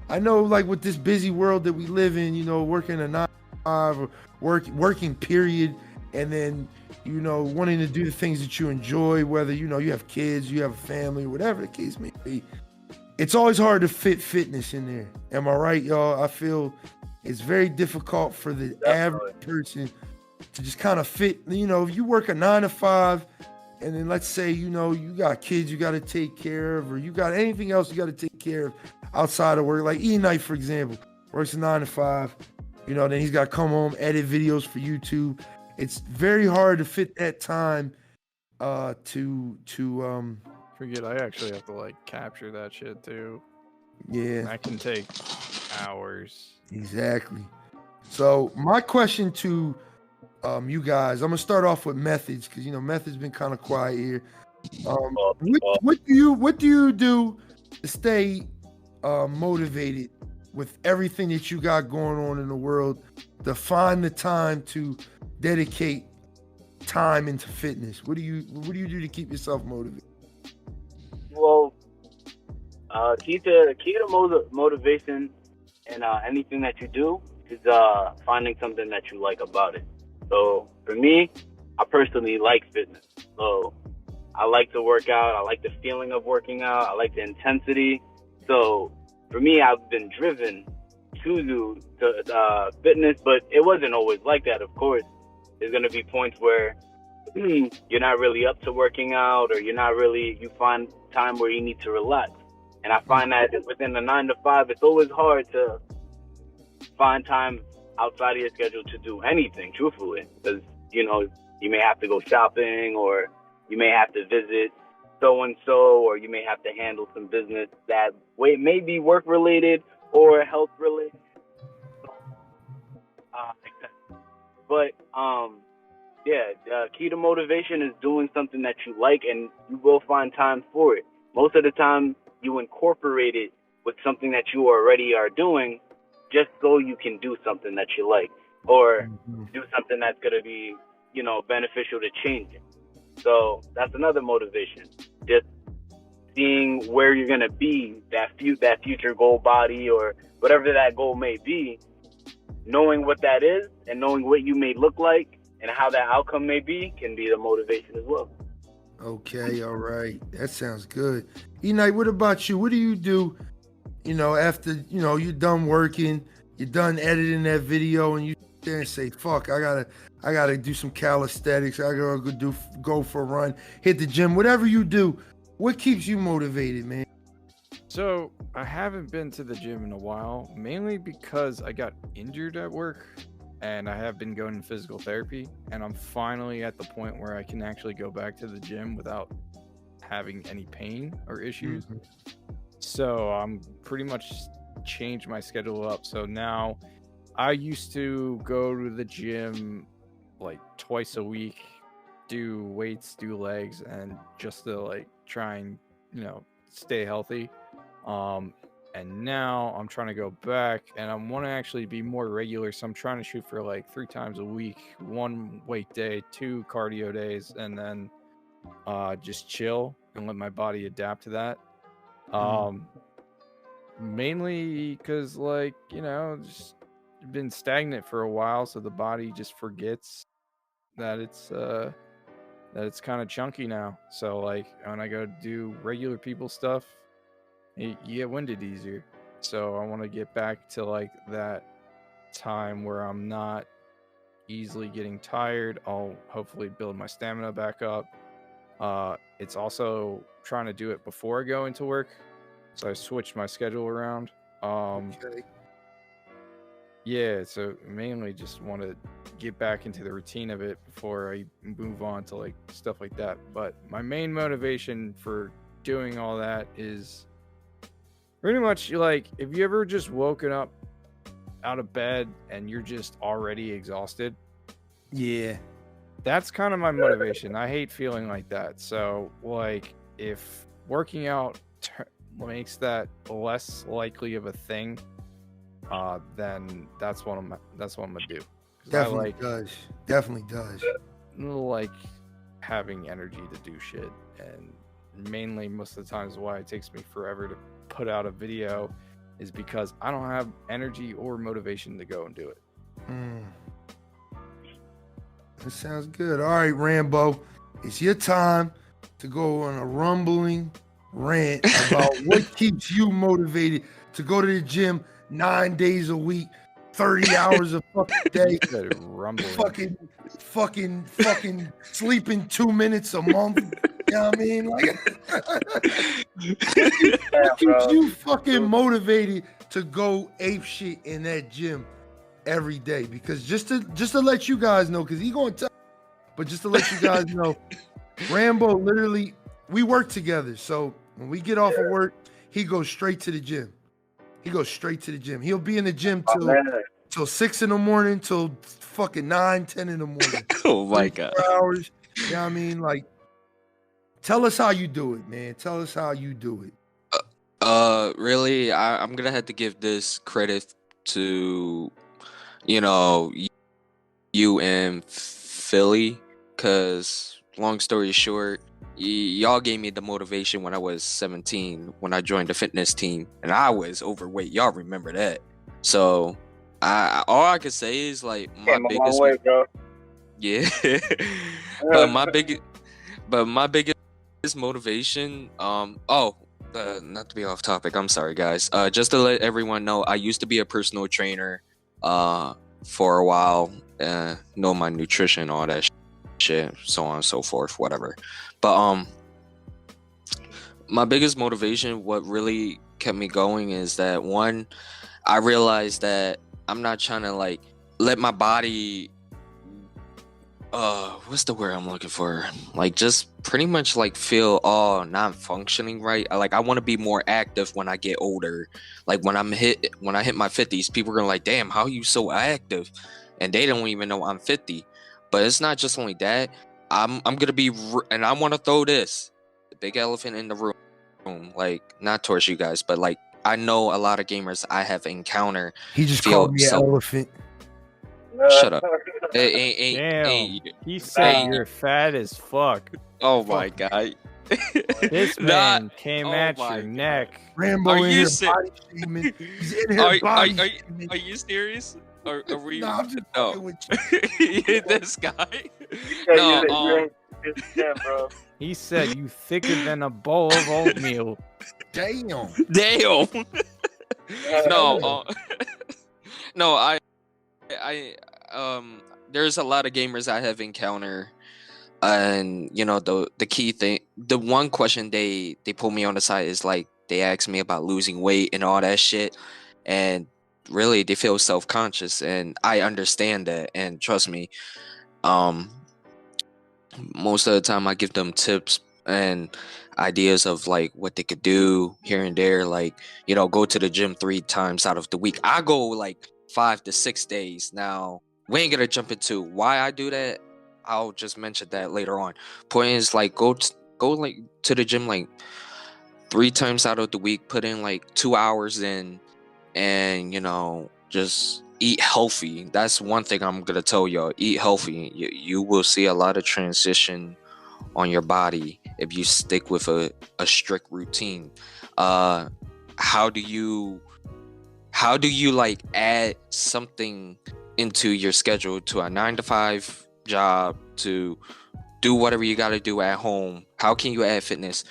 I know, like, with this busy world that we live in, working a 9 to 5 or working period, and then, wanting to do the things that you enjoy, whether, you have kids, you have a family, whatever the case may be. It's always hard to fit fitness in there. Am I right, y'all? I feel it's very difficult for the average person to just kind of fit. If you work a 9 to 5, and then let's say, you got kids you got to take care of, or you got anything else you got to take care of outside of work. Like Eknight, for example, works a 9 to 5. Then he's got to come home, edit videos for YouTube. It's very hard to fit that time to Forget, I actually have to like capture that shit too. Yeah, That can take hours. exactly. So my question to you guys, I'm gonna start off with Methods because Methods been kind of quiet here. What do you do to stay motivated with everything that you got going on in the world, to find the time to dedicate time into fitness? What do you do to keep yourself motivated? Well, key to motivation and anything that you do is finding something that you like about it. So for me, I personally like fitness. So I like to work out. I like the feeling of working out. I like the intensity. So for me, I've been driven to do fitness, but it wasn't always like that. Of course, there's going to be points where you're not really up to working out, or you find time where you need to relax. And I find that within the 9 to 5, it's always hard to find time outside of your schedule to do anything, truthfully, because, you may have to go shopping, or you may have to visit so-and-so, or you may have to handle some business that may be work-related or health-related. But, key to motivation is doing something that you like, and you will find time for it. Most of the time, you incorporate it with something that you already are doing, just so you can do something that you like, or do something that's going to be, beneficial to change it. So that's another motivation. Just seeing where you're going to be, that future goal body, or whatever that goal may be, knowing what that is and knowing what you may look like and how that outcome may be can be the motivation as well. Okay, all right. That sounds good. Eknight, what about you? What do you do, after, you're done working, you're done editing that video, and you sit there and say, fuck, I gotta do some calisthenics, I gotta go for a run, hit the gym, whatever you do, what keeps you motivated, man? So I haven't been to the gym in a while, mainly because I got injured at work, and I have been going to physical therapy, and I'm finally at the point where I can actually go back to the gym without having any pain or issues. So I'm pretty much changed my schedule up. So now I used to go to the gym like twice a week, do weights, do legs, and just to like try and, stay healthy. And now I'm trying to go back, and I want to actually be more regular. So I'm trying to shoot for like 3 times a week, 1 weight day, 2 cardio days, and then just chill and let my body adapt to that. Mainly because, like, just been stagnant for a while, so the body just forgets that it's kind of chunky now. So like when I go do regular people stuff, you get winded easier. So I want to get back to like that time where I'm not easily getting tired. I'll hopefully build my stamina back up. It's also trying to do it before I go into work, so I switched my schedule around. Okay. Yeah, so mainly just want to get back into the routine of it before I move on to like stuff like that. But my main motivation for doing all that is pretty much like, if you ever just woken up out of bed and you're just already exhausted. Yeah. That's kind of my motivation. I hate feeling like that. So like if working out makes that less likely of a thing, then that's what I'm gonna do. Definitely does. I like having energy to do shit, and mainly most of the times why it takes me forever to put out a video is because I don't have energy or motivation to go and do it. That sounds good. All right, Rambo, it's your time to go on a rumbling rant about what keeps you motivated to go to the gym 9 days a week, 30 hours a fucking day, fucking sleeping 2 minutes a month. You know what I mean? Like, what keeps you fucking motivated to go ape shit in that gym every day? Because just to let you guys know, because he gonna tell, but just to let you guys know, Rambo literally we work together. So when we get off of work, he goes straight to the gym. He'll be in the gym till 6 in the morning, till fucking 9, 10 in the morning. Oh my God. 4 hours. You know what I mean? Like, tell us how you do it, man. Tell us how you do it. Really, I'm gonna have to give this credit to, you know, you and Philly, because long story short, y'all gave me the motivation when I was 17 when I joined the fitness team, and I was overweight. Y'all remember that? So all I could say is like my biggest way, bro. yeah but my biggest motivation not to be off topic, I'm sorry guys, just to let everyone know, I used to be a personal trainer for a while, know my nutrition, all that shit, so on and so forth, whatever. But my biggest motivation, what really kept me going, is that one, I realized that I'm not trying to like let my body what's the word I'm looking for, like just pretty much like feel all non-functioning, right? I want to be more active when I get older. Like when I hit my 50s, people are gonna like, damn, how are you so active? And they don't even know I'm 50. But it's not just only that. I'm gonna be, and I want to throw this, the big elephant in the room, like not towards you guys, but like I know a lot of gamers I have encountered. He just called me an elephant. Shut up. Damn. He said you're fat as fuck. Oh my God. This man came at your neck. Rambo are in you here body shaming. He's in here body shaming. Are you serious? Are we? Nah, I'm just no. with you. This guy. No. Bro. He said you thicker than a bowl of oatmeal. Damn. No. No. I there's a lot of gamers I have encountered, and you know the key thing, the one question they pull me on the side is like they ask me about losing weight and all that shit, and really they feel self-conscious, and I understand that, and trust me, most of the time I give them tips and ideas of like what they could do here and there, like, you know, go to the gym 3 times out of the week. I go like 5 to 6 days. Now we ain't gonna jump into why I do that. I'll just mention that later on. Point is like go like to the gym like 3 times out of the week, put in like 2 hours in, and you know, just eat healthy. That's one thing I'm gonna tell y'all. Eat healthy. You will see a lot of transition on your body if you stick with a strict routine. How do you like add something into your schedule, to a 9-to-5 job, to do whatever you got to do at home? How can you add fitness?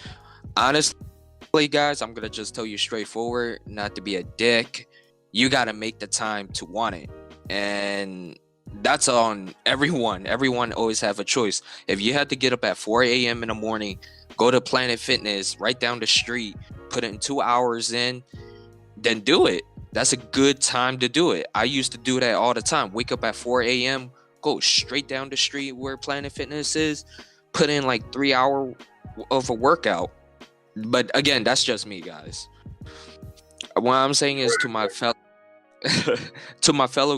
Honestly, guys, I'm gonna just tell you straightforward, not to be a dick. You got to make the time to want it, and that's on everyone. Everyone always have a choice. If you had to get up at 4 a.m. in the morning, go to Planet Fitness right down the street, put in 2 hours in, then do it. That's a good time to do it. I used to do that all the time. Wake up at 4 a.m., go straight down the street where Planet Fitness is, put in like 3 hours of a workout. But again, that's just me, guys. What I'm saying is to my fellow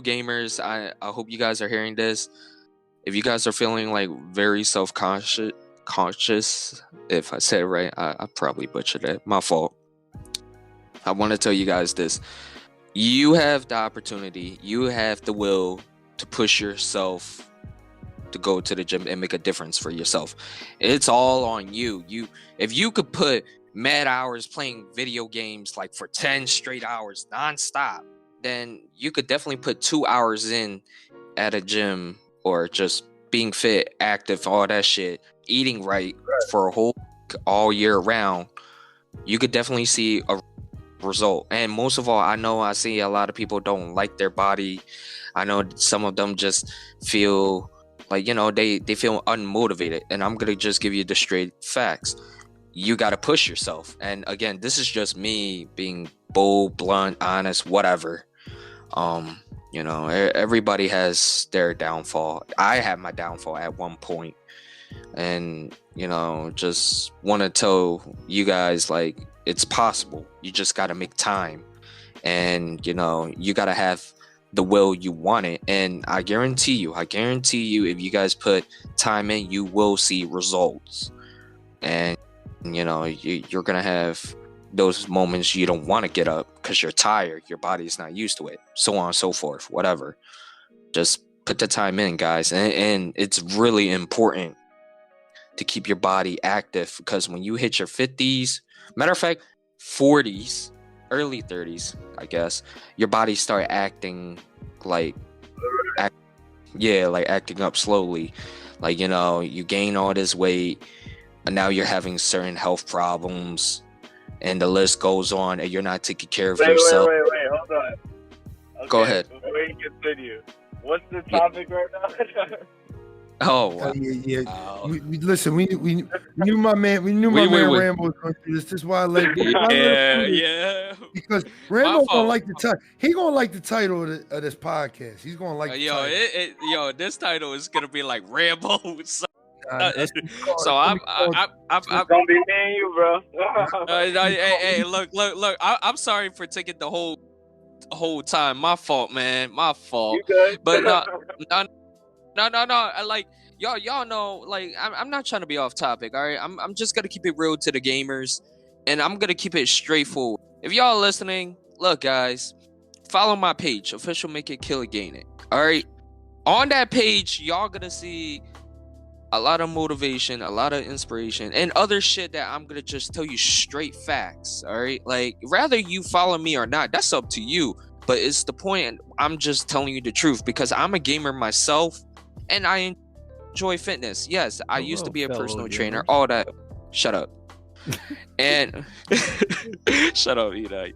gamers, I hope you guys are hearing this. If you guys are feeling like very self-conscious, if I said it right, I probably butchered it. My fault. I want to tell you guys this. You have the opportunity, you have the will to push yourself to go to the gym and make a difference for yourself. It's all on you. If you could put mad hours playing video games like for 10 straight hours nonstop, then you could definitely put 2 hours in at a gym, or just being fit, active, all that shit, eating right for a whole all year round. You could definitely see a result. And most of all, I see a lot of people don't like their body. I know some of them just feel like, you know, they feel unmotivated, and I'm gonna just give you the straight facts. You got to push yourself. And again, this is just me being bold, blunt, honest, whatever. You know, everybody has their downfall. I had my downfall at one point. and just want to tell you guys, like, it's possible. You just got to make time, and you got to have the will you want it. And I guarantee you, if you guys put time in, you will see results. And you're gonna have those moments you don't want to get up because you're tired, your body's not used to it, so on and so forth, whatever. Just put the time in, guys. And it's really important to keep your body active, because when you hit your 50s, matter of fact 40s, early 30s, I guess, your body start acting like acting up slowly. Like, you gain all this weight and now you're having certain health problems, and the list goes on, and you're not taking care of yourself. Wait, hold on. Okay, go ahead. Before you continue, what's the topic right now? Oh, wow. Yeah. Wow. Listen, we knew my man Rambo was going to do this. This is why I let Yeah. Because Rambo gonna like the title. He gonna like the title of this podcast. He's gonna like the title. This title is gonna be like Rambo. So I'm It's gonna be me and you, bro. hey, look. I'm sorry for taking the whole time. My fault, man. My fault. You good? But no. Like, y'all know, like, I'm not trying to be off topic. All right, I'm just gonna keep it real to the gamers, and I'm gonna keep it straightforward. If y'all listening, look, guys, follow my page, official Make It Kill It Gain It. All right, on that page, y'all gonna see a lot of motivation, a lot of inspiration, and other shit that I'm gonna just tell you straight facts. All right, like, rather you follow me or not, that's up to you. But it's the point. I'm just telling you the truth, because I'm a gamer myself. And I enjoy fitness. Yes, I used to be a personal trainer. All that. Shut up. And shut up, Edite.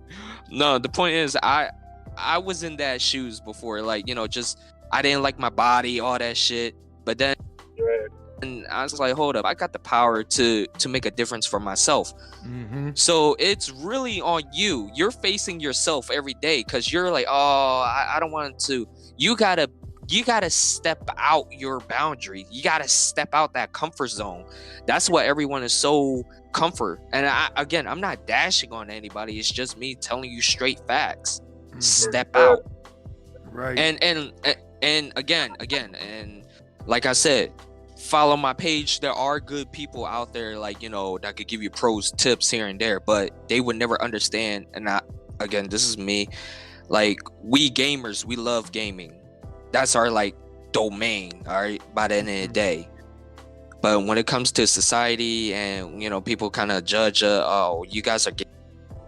No, the point is, I was in that shoes before. Like, just I didn't like my body, all that shit. But then, and I was like, hold up, I got the power to make a difference for myself. Mm-hmm. So it's really on you. You're facing yourself every day, because you're like, oh, I don't want to. You gotta step out your boundary. You gotta step out that comfort zone. That's what everyone is so comfort. And I'm not dashing on anybody. It's just me telling you straight facts. Mm-hmm. Step out. Right. And again, and like I said, follow my page. There are good people out there, like, that could give you pros tips here and there, but they would never understand. And this is me. Like, we gamers, we love gaming. That's our, like, domain, all right, by the end of the day. But when it comes to society and, people kind of judge, oh, you guys are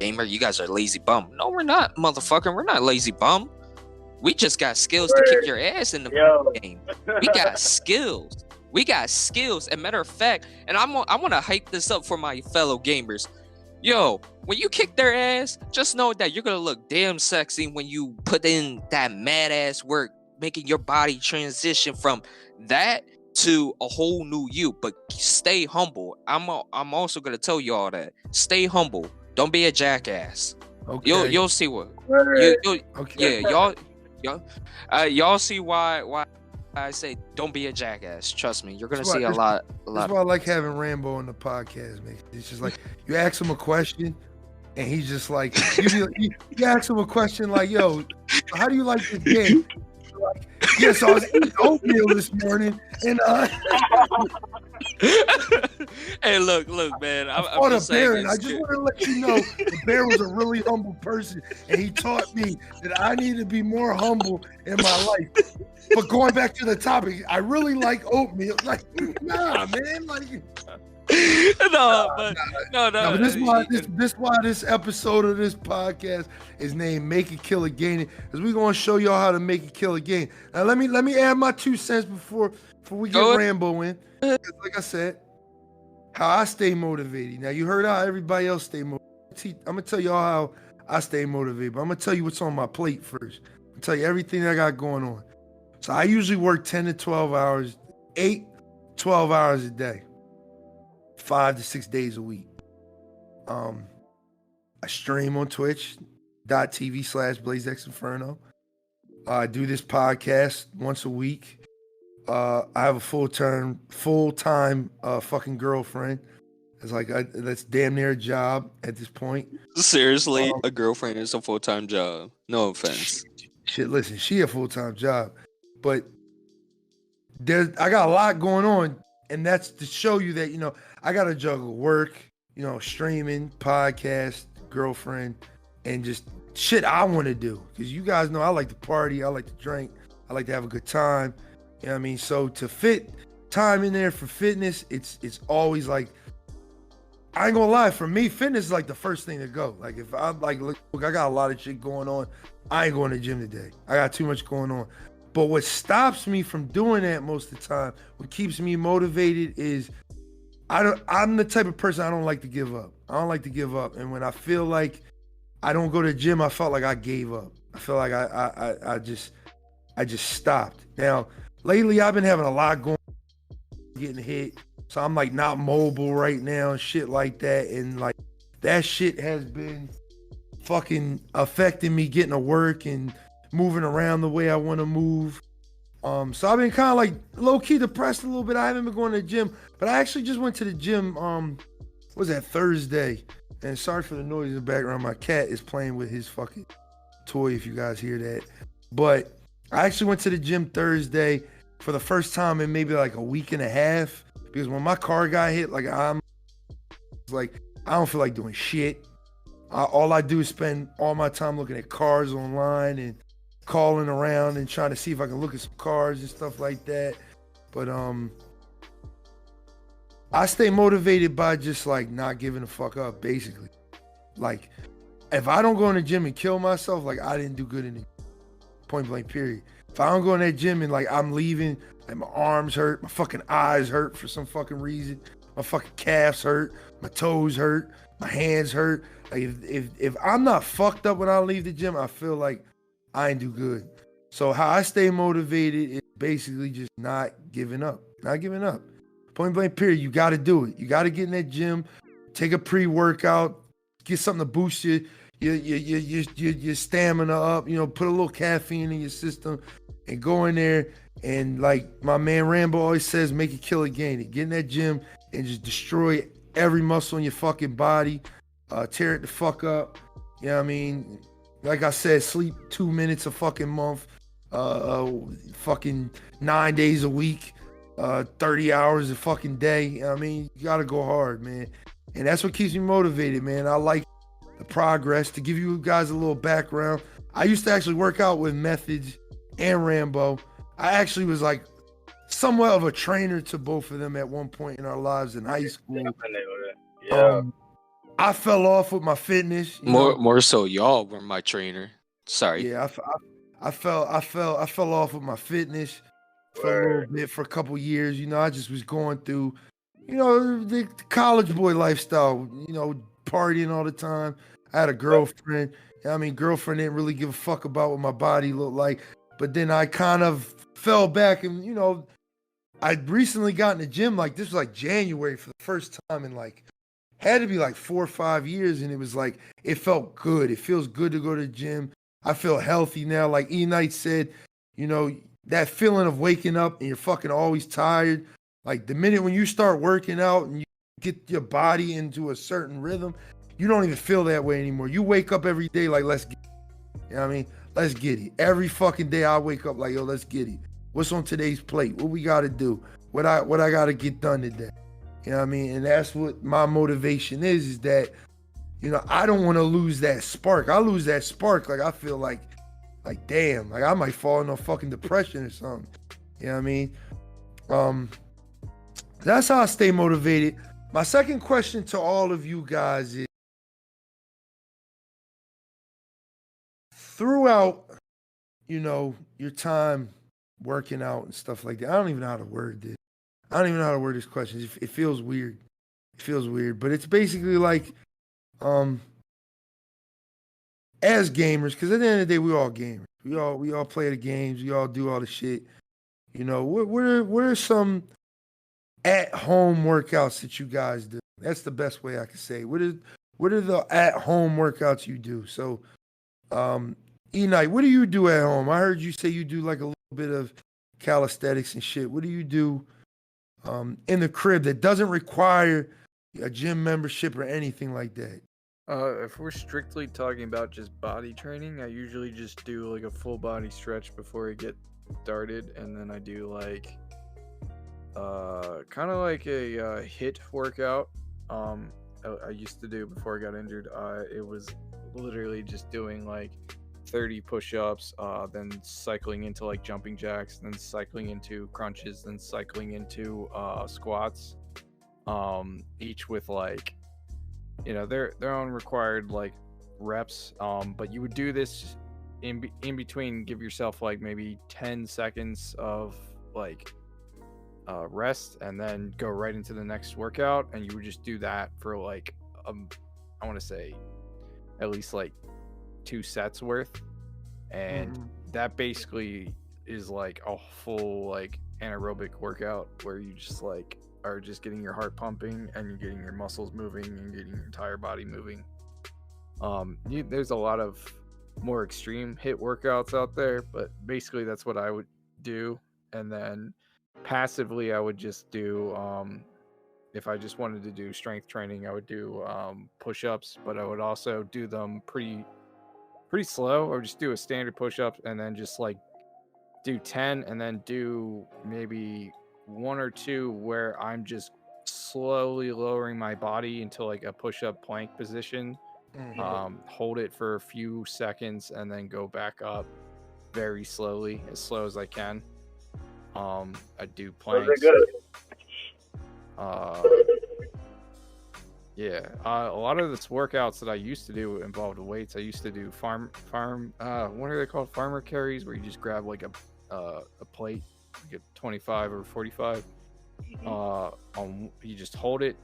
gamer, you guys are lazy bum. No, we're not, motherfucker. We're not lazy bum. We just got skills to kick your ass in the game. We got skills. And matter of fact, and I want to hype this up for my fellow gamers. Yo, when you kick their ass, just know that you're going to look damn sexy when you put in that mad ass work, making your body transition from that to a whole new you. But stay humble. I'm also gonna tell you all that. Stay humble. Don't be a jackass. Okay. You'll see what. Okay. Yeah, y'all see why I say don't be a jackass. Trust me, you're gonna see a lot. That's why I like having Rambo on the podcast, man. It's just like, you ask him a question, and he's just like, you ask him a question like, yo, how do you like this game? Like, yes, I was eating oatmeal this morning, and hey, look, man. I'm fought just a bear, saying, and I just want to let you know, the bear was a really humble person, and he taught me that I need to be more humble in my life. But going back to the topic, I really like oatmeal. Like, nah, man, like. No. But this is why this episode of this podcast is named "Make It Kill It Gain It," because we're gonna show y'all how to make it kill it gain. Now let me add my 2 cents before we get Rambo in. Like I said, how I stay motivated. Now you heard how everybody else stay motivated. I'm gonna tell y'all how I stay motivated, but I'm gonna tell you what's on my plate first. I'm gonna tell you everything I got going on. So I usually work 10 to 12 hours, 12 hours a day. 5 to 6 days a week. I stream on twitch.tv/BlazeXinferno. I do this podcast once a week. I have a full-time fucking girlfriend. It's like that's damn near a job at this point. Seriously, a girlfriend is a full-time job. No offense. Shit, listen, she a full-time job, but I got a lot going on, and that's to show you that I got to juggle work, streaming, podcast, girlfriend, and just shit I want to do. Because you guys know I like to party, I like to drink, I like to have a good time. You know what I mean? So to fit time in there for fitness, it's always like, I ain't gonna lie, for me, fitness is like the first thing to go. Like if I'm like, look, I got a lot of shit going on. I ain't going to the gym today. I got too much going on. But what stops me from doing that most of the time, what keeps me motivated is I'm the type of person I don't like to give up. I don't like to give up. And when I feel like I don't go to the gym, I felt like I gave up. I feel like I just stopped. Now, lately I've been having a lot going on, getting hit. So I'm like not mobile right now and shit like that. And like that shit has been fucking affecting me getting to work and moving around the way I want to move. So I've been kind of like low-key depressed a little bit. I haven't been going to the gym, but I actually just went to the gym, what was that, Thursday? And sorry for the noise in the background. My cat is playing with his fucking toy, if you guys hear that. But I actually went to the gym Thursday for the first time in maybe like a week and a half, because when my car got hit, like I don't feel like doing shit. All I do is spend all my time looking at cars online and calling around and trying to see if I can look at some cars and stuff like that. But I stay motivated by just like not giving a fuck up, basically. Like if I don't go in the gym and kill myself, like I didn't do good in the point blank period. If I don't go in that gym and like I'm leaving, like my arms hurt, my fucking eyes hurt for some fucking reason, my fucking calves hurt, my toes hurt, my hands hurt. Like if I'm not fucked up when I leave the gym, I feel like I ain't do good. So how I stay motivated is basically just not giving up. Not giving up. Point blank period. You got to do it. You got to get in that gym, take a pre-workout, get something to boost your stamina up. Put a little caffeine in your system, and go in there and like my man Rambo always says, make it, kill it, gain it. Get in that gym and just destroy every muscle in your fucking body. Tear it the fuck up. You know what I mean? Like I said, sleep 2 minutes a fucking month, fucking 9 days a week, 30 hours a fucking day. You know what I mean? You gotta go hard, man. And that's what keeps me motivated, man. I like the progress. To give you guys a little background, I used to actually work out with Methods and Rambo. I actually was like somewhat of a trainer to both of them at one point in our lives in high school. Yeah. I fell off with my fitness. More so, y'all were my trainer. Sorry. Yeah, I fell off with my fitness for a little bit, for a couple years. I just was going through, the college boy lifestyle. Partying all the time. I had a girlfriend. Girlfriend didn't really give a fuck about what my body looked like. But then I kind of fell back, and I recently got in the gym. Like this was like January for the first time in like. Had to be like 4 or 5 years, and it was like, it felt good. It feels good to go to the gym. I feel healthy now. Like Eknight said, that feeling of waking up and you're fucking always tired. Like the minute when you start working out and you get your body into a certain rhythm, you don't even feel that way anymore. You wake up every day like, let's get it. You know what I mean? Let's get it. Every fucking day I wake up like, yo, let's get it. What's on today's plate? What we got to do? What I got to get done today? You know what I mean? And that's what my motivation is that, I don't want to lose that spark. I lose that spark. Like, I feel like damn, like I might fall into fucking depression or something. You know what I mean? That's how I stay motivated. My second question to all of you guys is, throughout, your time working out and stuff like that, I don't even know how to word this. I don't even know how to word this question. It feels weird. It feels weird, but it's basically like, as gamers, because at the end of the day, we all gamers. We all play the games. We all do all the shit. What are some at-home workouts that you guys do? That's the best way I can say. What are the at-home workouts you do? So, Eknight, what do you do at home? I heard you say you do like a little bit of calisthenics and shit? What do you do in the crib that doesn't require a gym membership or anything like that? If we're strictly talking about just body training, I usually just do like a full body stretch before I get started, and then I do like kind of like a HIIT workout. I used to do before I got injured. It was literally just doing like 30 push-ups, then cycling into like jumping jacks, then cycling into crunches, then cycling into squats, each with like, you know, their own required like reps, but you would do this in between, give yourself like maybe 10 seconds of like rest, and then go right into the next workout, and you would just do that for like I want to say at least like 2 sets worth, and that basically is like a full like anaerobic workout where you just like are just getting your heart pumping, and you're getting your muscles moving, and getting your entire body moving. There's a lot of more extreme HIIT workouts out there, but basically that's what I would do. And then passively I would just do if I just wanted to do strength training, I would do push-ups, but I would also do them pretty slow, or just do a standard push-up and then just like do 10, and then do maybe 1 or 2 where I'm just slowly lowering my body into like a push-up plank position. Hold it for a few seconds and then go back up very slowly, as slow as I can. I do planks. Yeah, a lot of this workouts that I used to do involved weights. I used to do farm what are they called, farmer carries, where you just grab like a plate, like a 25 or 45, you just hold it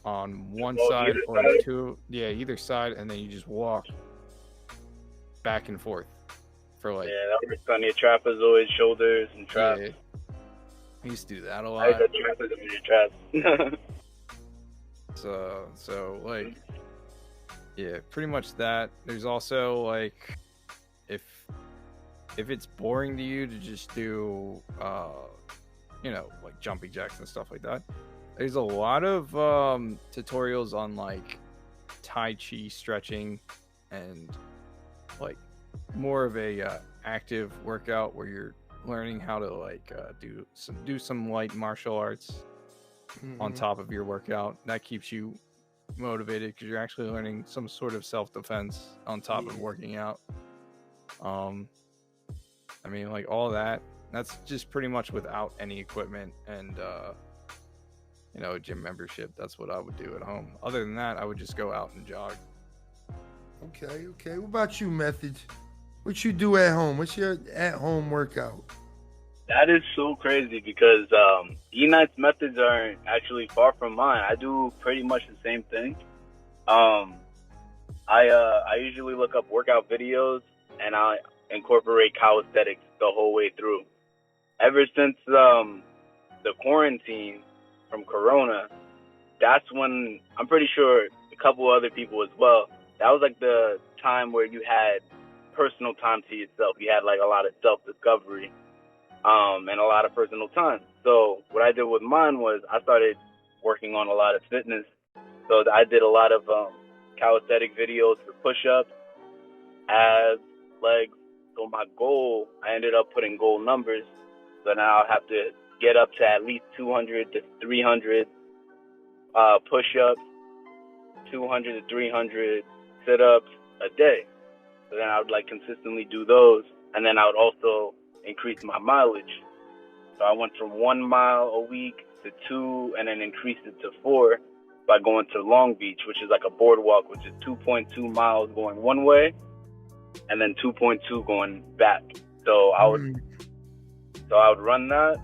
on one side or two, either side, and then you just walk back and forth for like, that works on your trapezoid, shoulders, and traps. Yeah, I used to do that a lot. Your traps. So like, yeah, pretty much that. There's also like, if it's boring to you to just do you know, like jumping jacks and stuff like that, there's a lot of tutorials on like Tai Chi stretching, and like more of a active workout where you're learning how to like do some light martial arts on top of your workout. That keeps you motivated because you're actually learning some sort of self-defense on top of working out. I mean, like all that's just pretty much without any equipment and you know, a gym membership. That's what I would do at home. Other than that, I would just go out and jog. Okay. What about you, Methods? What you do at home? What's your at-home workout? That is so crazy because E-Knight's methods aren't actually far from mine. I do pretty much the same thing. I usually look up workout videos and I incorporate calisthenics the whole way through. Ever since the quarantine from Corona, that's when, I'm pretty sure a couple other people as well, that was like the time where you had personal time to yourself. You had like a lot of self-discovery and a lot of personal time. So what I did with mine was I started working on a lot of fitness. So I did a lot of calisthenic videos for push-ups, abs, legs. So my goal, I ended up putting goal numbers. So now I have to get up to at least 200 to 300 push-ups, 200 to 300 sit-ups a day. So then I would like consistently do those, and then I would also increase my mileage. So I went from 1 mile a week to 2, and then increased it to 4 by going to Long Beach, which is like a boardwalk, which is 2.2 miles going one way, and then 2.2 going back. So I would run that,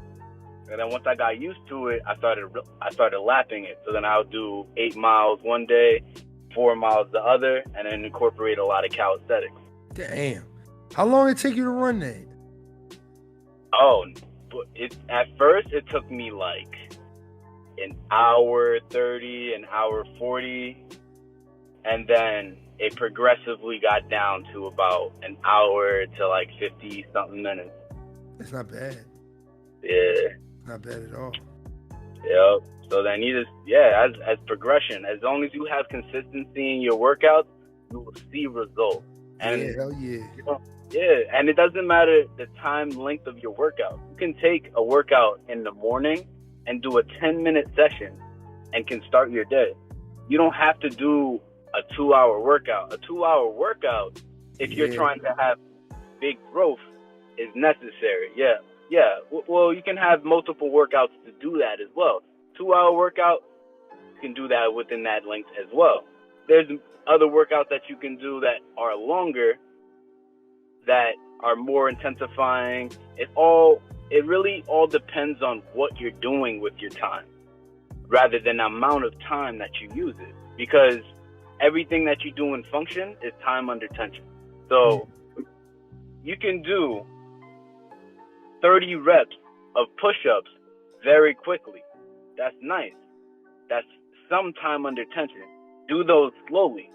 and then once I got used to it, I started lapping it. So then I would do 8 miles one day, 4 miles the other, and then incorporate a lot of calisthenics. Damn. How long did it take you to run that? Oh, but at first it took me like an hour 30, an hour 40, and then it progressively got down to about an hour to like 50 something minutes. That's not bad. Yeah. Not bad at all. Yep. So then you just, as progression, as long as you have consistency in your workouts, you will see results. And Yeah, hell yeah. you know, and it doesn't matter the time length of your workout. You can take a workout in the morning and do a 10-minute session and can start your day. You don't have to do a 2-hour workout. A 2-hour workout, if you're trying to have big growth, is necessary. Yeah. Well, you can have multiple workouts to do that as well. 2-hour workout, you can do that within that length as well. There's other workouts that you can do that are longer, that are more intensifying. It really all depends on what you're doing with your time, rather than the amount of time that you use it. Because everything that you do in function is time under tension. So you can do 30 reps of push-ups very quickly. That's nice. That's some time under tension. Do those slowly.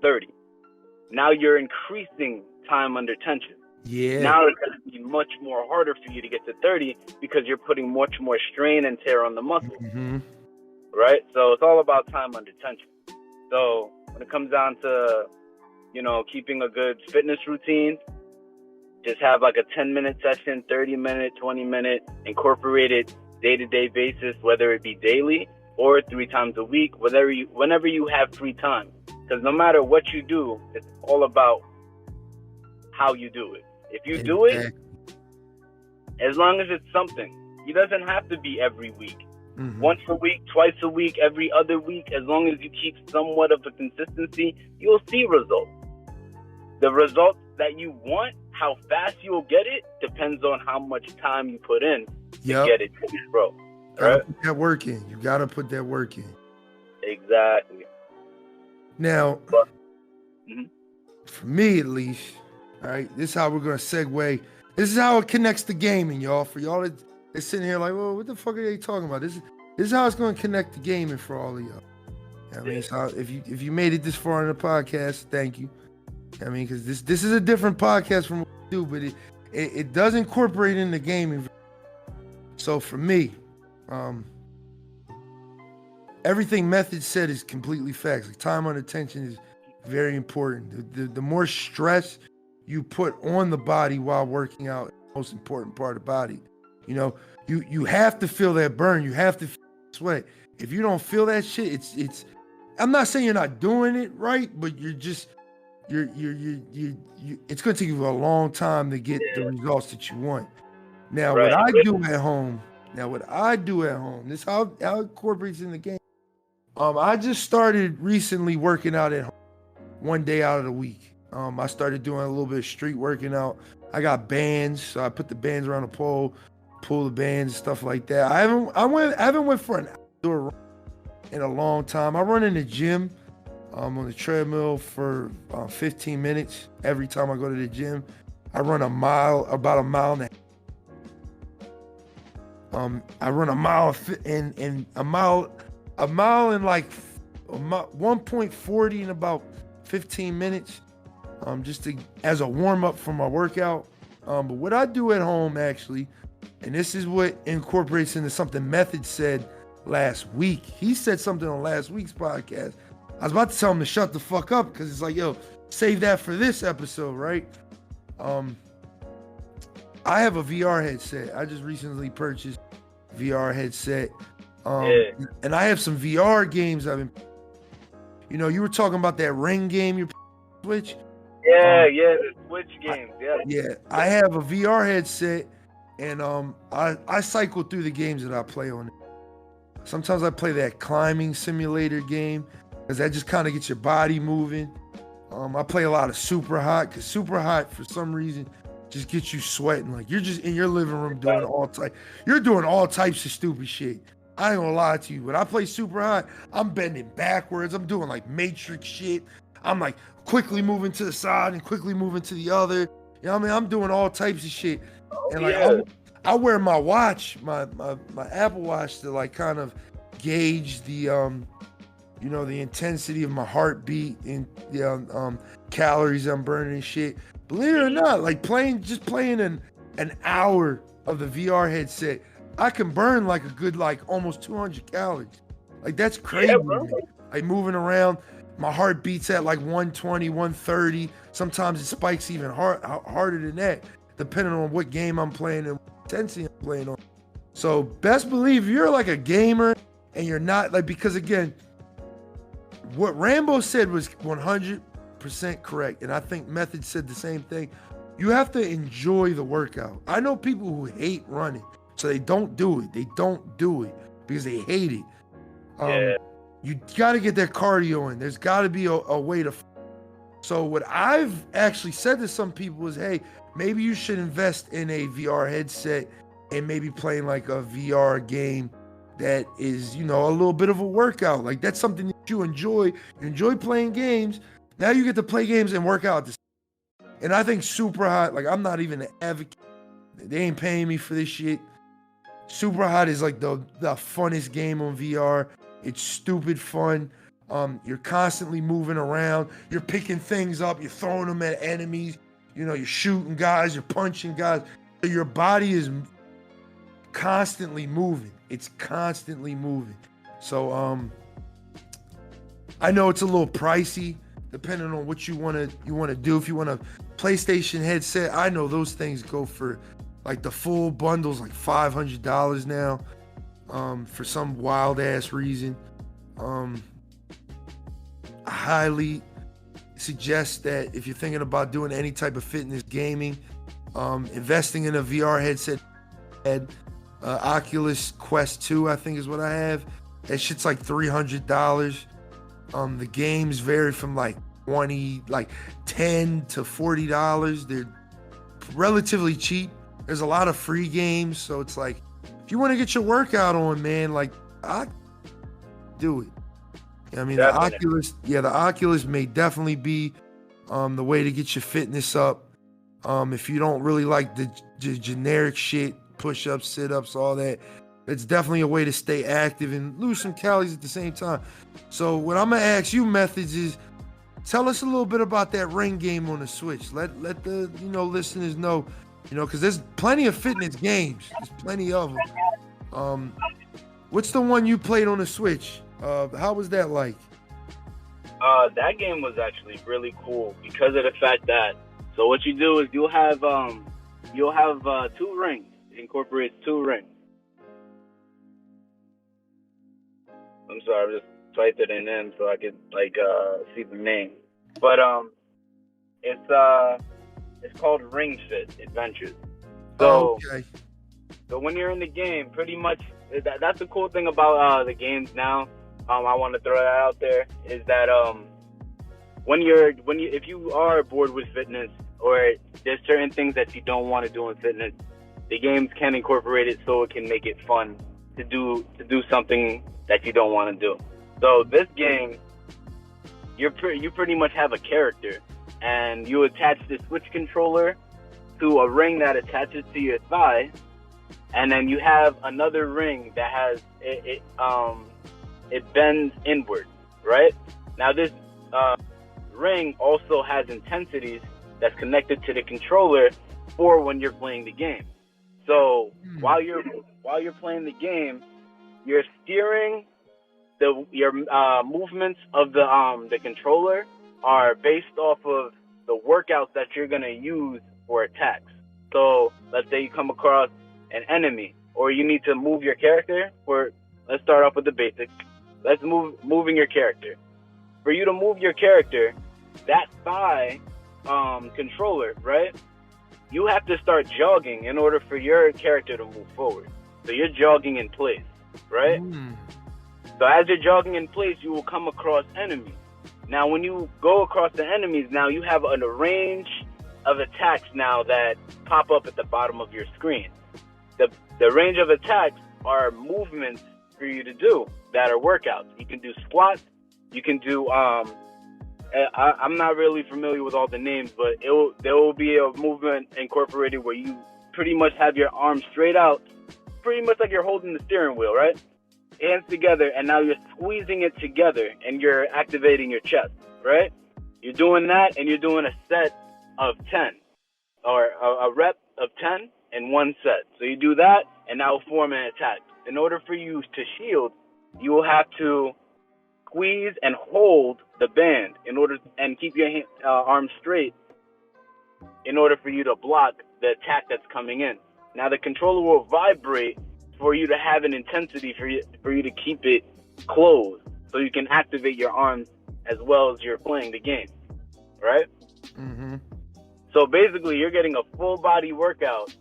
30. Now you're increasing time under tension. Yeah. Now it's going to be much more harder for you to get to 30 because you're putting much more strain and tear on the muscle. Mm-hmm. Right? So it's all about time under tension. So when it comes down to, keeping a good fitness routine, just have like a 10-minute session, 30-minute, 20-minute, incorporate it day-to-day basis, whether it be daily or 3 times a week, whenever you have free time. Because no matter what you do, it's all about how you do it. If you do it, as long as it's something, it doesn't have to be every week. Mm-hmm. Once a week, twice a week, every other week, as long as you keep somewhat of a consistency, you'll see results. The results that you want, how fast you'll get it, depends on how much time you put in to get it, bro. Right? Put that work in. You gotta put that work in. Exactly. Now, for me at least, all right, this is how we're gonna segue. This is how it connects to gaming, y'all. For y'all that's sitting here like, well, what the fuck are they talking about? This is how it's gonna connect to gaming for all of y'all. I mean, so if you made it this far in the podcast, thank you. I mean, because this is a different podcast from what we do, but it does incorporate into gaming. So for me, everything Method said is completely facts. Like, time under tension is very important. The more stress you put on the body while working out is the most important part of the body. You have to feel that burn. You have to feel sweat. If you don't feel that shit, it's I'm not saying you're not doing it right, but you're just it's going to take you a long time to get the results that you want. Now, what I do at home, this is how it incorporates in the game. I just started recently working out at home 1 day out of the week. I started doing a little bit of street working out. I got bands, so I put the bands around the pole, pull the bands, stuff like that. I haven't went for an outdoor run in a long time. I run in the gym. On the treadmill for 15 minutes every time I go to the gym. I run about a mile and a half. I run a mile and a mile in like 1.40 in about 15 minutes, just as a warm up for my workout. But what I do at home actually, and this is what incorporates into something Method said last week. He said something on last week's podcast. I was about to tell him to shut the fuck up because it's like, yo, save that for this episode, right? I have a VR headset. I just recently purchased a VR headset. And I have some VR games I've been. You were talking about that Ring game you're Switch. The Switch games. Yeah, I have a VR headset, and I cycle through the games that I play on it. Sometimes I play that climbing simulator game, because that just kind of gets your body moving. I play a lot of Super Hot, because Super Hot, for some reason, just gets you sweating. Like, you're just in your living room doing all types of stupid shit. I ain't gonna lie to you. When I play Super Hot, I'm bending backwards. I'm doing like Matrix shit. I'm like quickly moving to the side and quickly moving to the other. You know what I mean? I'm doing all types of shit. And like, I wear my watch, my Apple Watch, to like kind of gauge the the intensity of my heartbeat and the calories I'm burning and shit. Believe it or not, like playing an hour of the VR headset, I can burn like a good, like almost 200 calories. Like that's crazy. Yeah, bro. Like moving around, my heart beats at like 120, 130. Sometimes it spikes even harder than that, depending on what game I'm playing and what intensity I'm playing on. So best believe you're like a gamer and you're not like, because again, what Rambo said was 100% correct. And I think Method said the same thing. You have to enjoy the workout. I know people who hate running, so they don't do it. They don't do it because they hate it. You got to get that cardio in. There's got to be a way to. So what I've actually said to some people is, hey, maybe you should invest in a VR headset and maybe playing like a VR game that is, you know, a little bit of a workout. Like that's something that you enjoy. You enjoy playing games. Now you get to play games and work out. And I think Super Hot, like I'm not even an advocate. They ain't paying me for this shit. Super Hot is like the funnest game on VR. It's stupid fun. You're constantly moving around. You're picking things up. You're throwing them at enemies. You know, you're shooting guys. You're punching guys. Your body is constantly moving. It's constantly moving. So I know it's a little pricey depending on what you want to do. If you want a PlayStation headset, I know those things go for like the full bundles like $500 now. For some wild ass reason. I highly suggest that if you're thinking about doing any type of fitness gaming, investing in a VR headset, Oculus Quest 2, I think is what I have. That shit's like $300. The games vary from like 10 to $40. They're relatively cheap. There's a lot of free games, so it's like, if you want to get your workout on, man, like I do it. I mean, definitely. the Oculus may definitely be the way to get your fitness up. If you don't really like the generic shit, push-ups, sit-ups, all that, it's definitely a way to stay active and lose some calories at the same time. So what I'm gonna ask you, Methods, is tell us a little bit about that Ring game on the Switch. Let the listeners know. Because there's plenty of fitness games. There's plenty of them. What's the one you played on the Switch? How was that like? That game was actually really cool because of the fact that, so what you do is you'll have 2 rings. It incorporates 2 rings. I'm sorry, I just typed it in so I could see the name. But it's called Ring Fit Adventures. So, so when you're in the game, pretty much that's the cool thing about the games now. I want to throw that out there is that if you are bored with fitness or there's certain things that you don't want to do in fitness, the games can incorporate it so it can make it fun to do something that you don't want to do. So this game, you pretty much have a character. And you attach the Switch controller to a ring that attaches to your thigh, and then you have another ring that has it bends inward, right? Now this ring also has intensities that's connected to the controller for when you're playing the game. So while you're playing the game, you're steering your movements of the controller are based off of the workouts that you're going to use for attacks. So let's say you come across an enemy or you need to move your character. Let's start off with the basics. Let's moving your character. For you to move your character, that thigh controller, right? You have to start jogging in order for your character to move forward. So you're jogging in place, right? So as you're jogging in place, you will come across enemies. Now, when you go across the enemies, now you have a range of attacks now that pop up at the bottom of your screen. The range of attacks are movements for you to do that are workouts. You can do squats. You can do, I'm not really familiar with all the names, but there will be a movement incorporated where you pretty much have your arms straight out, pretty much like you're holding the steering wheel, right? Hands together, and now you're squeezing it together and you're activating your chest, right? You're doing that and you're doing a set of 10 or a rep of 10 in one set. So you do that, and that will form an attack. In order for you to shield, you will have to squeeze and hold the band and keep your arms straight in order for you to block the attack that's coming in. Now the controller will vibrate for you to have an intensity for you to keep it closed, so you can activate your arms as well as you're playing the game, right? Mm-hmm. So basically, you're getting a full body workout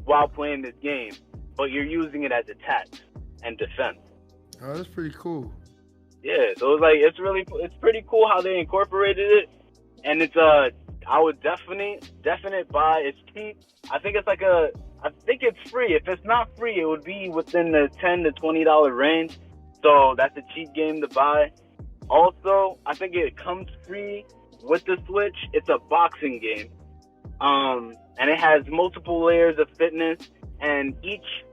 while playing this game, but you're using it as attacks and defense. Oh, that's pretty cool. Yeah, so it's pretty cool how they incorporated it, and it's I would definite buy. It's cheap. I think it's free. If it's not free, it would be within the $10 to $20 range. So that's a cheap game to buy. Also, I think it comes free with the Switch. It's a boxing game, and it has multiple layers of fitness, and each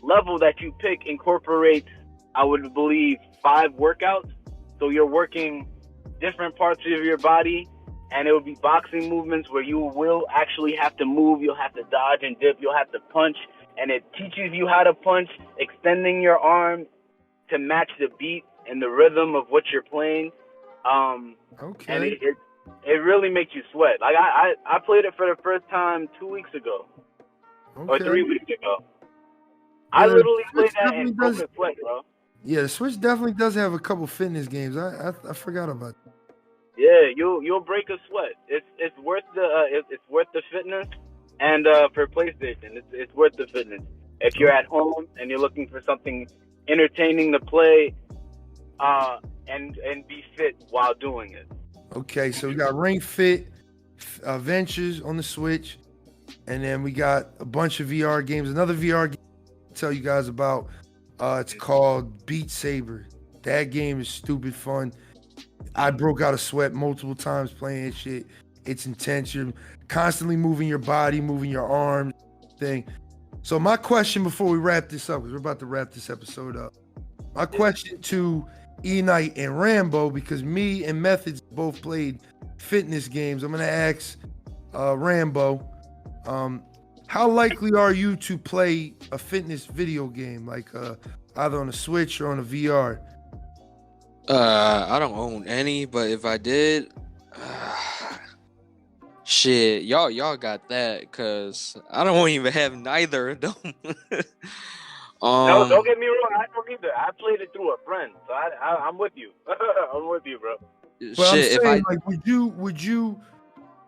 level that you pick incorporates, I would believe, 5 workouts. So you're working different parts of your body, and it will be boxing movements where you will actually have to move. You'll have to dodge and dip. You'll have to punch, and it teaches you how to punch, extending your arm to match the beat and the rhythm of what you're playing. Okay. And it really makes you sweat. Like I played it for the first time 2 weeks ago, or 3 weeks ago. I literally played that and broke a sweat, bro. Yeah, the Switch definitely does have a couple fitness games. I forgot about that. Yeah, you'll break a sweat. It's worth the fitness, and for PlayStation, it's worth the fitness. If you're at home and you're looking for something entertaining to play, and be fit while doing it. Okay, so we got Ring Fit Ventures on the Switch, and then we got a bunch of VR games. Another VR game I'll tell you guys about. It's called Beat Saber. That game is stupid fun. I broke out a sweat multiple times playing that shit. It's intense. You're constantly moving your body, moving your arms, thing. So my question before we wrap this up, because we're about to wrap this episode up. My question to Eknight and Rambo, because me and Methods both played fitness games. I'm gonna ask Rambo, how likely are you to play a fitness video game, like either on a Switch or on a VR? I don't own any, but if I did, shit, y'all got that, cause I don't even have neither of them. No, don't get me wrong. I don't either. I played it through a friend, so I'm with you. I'm with you, bro. But Shit, I'm saying, like,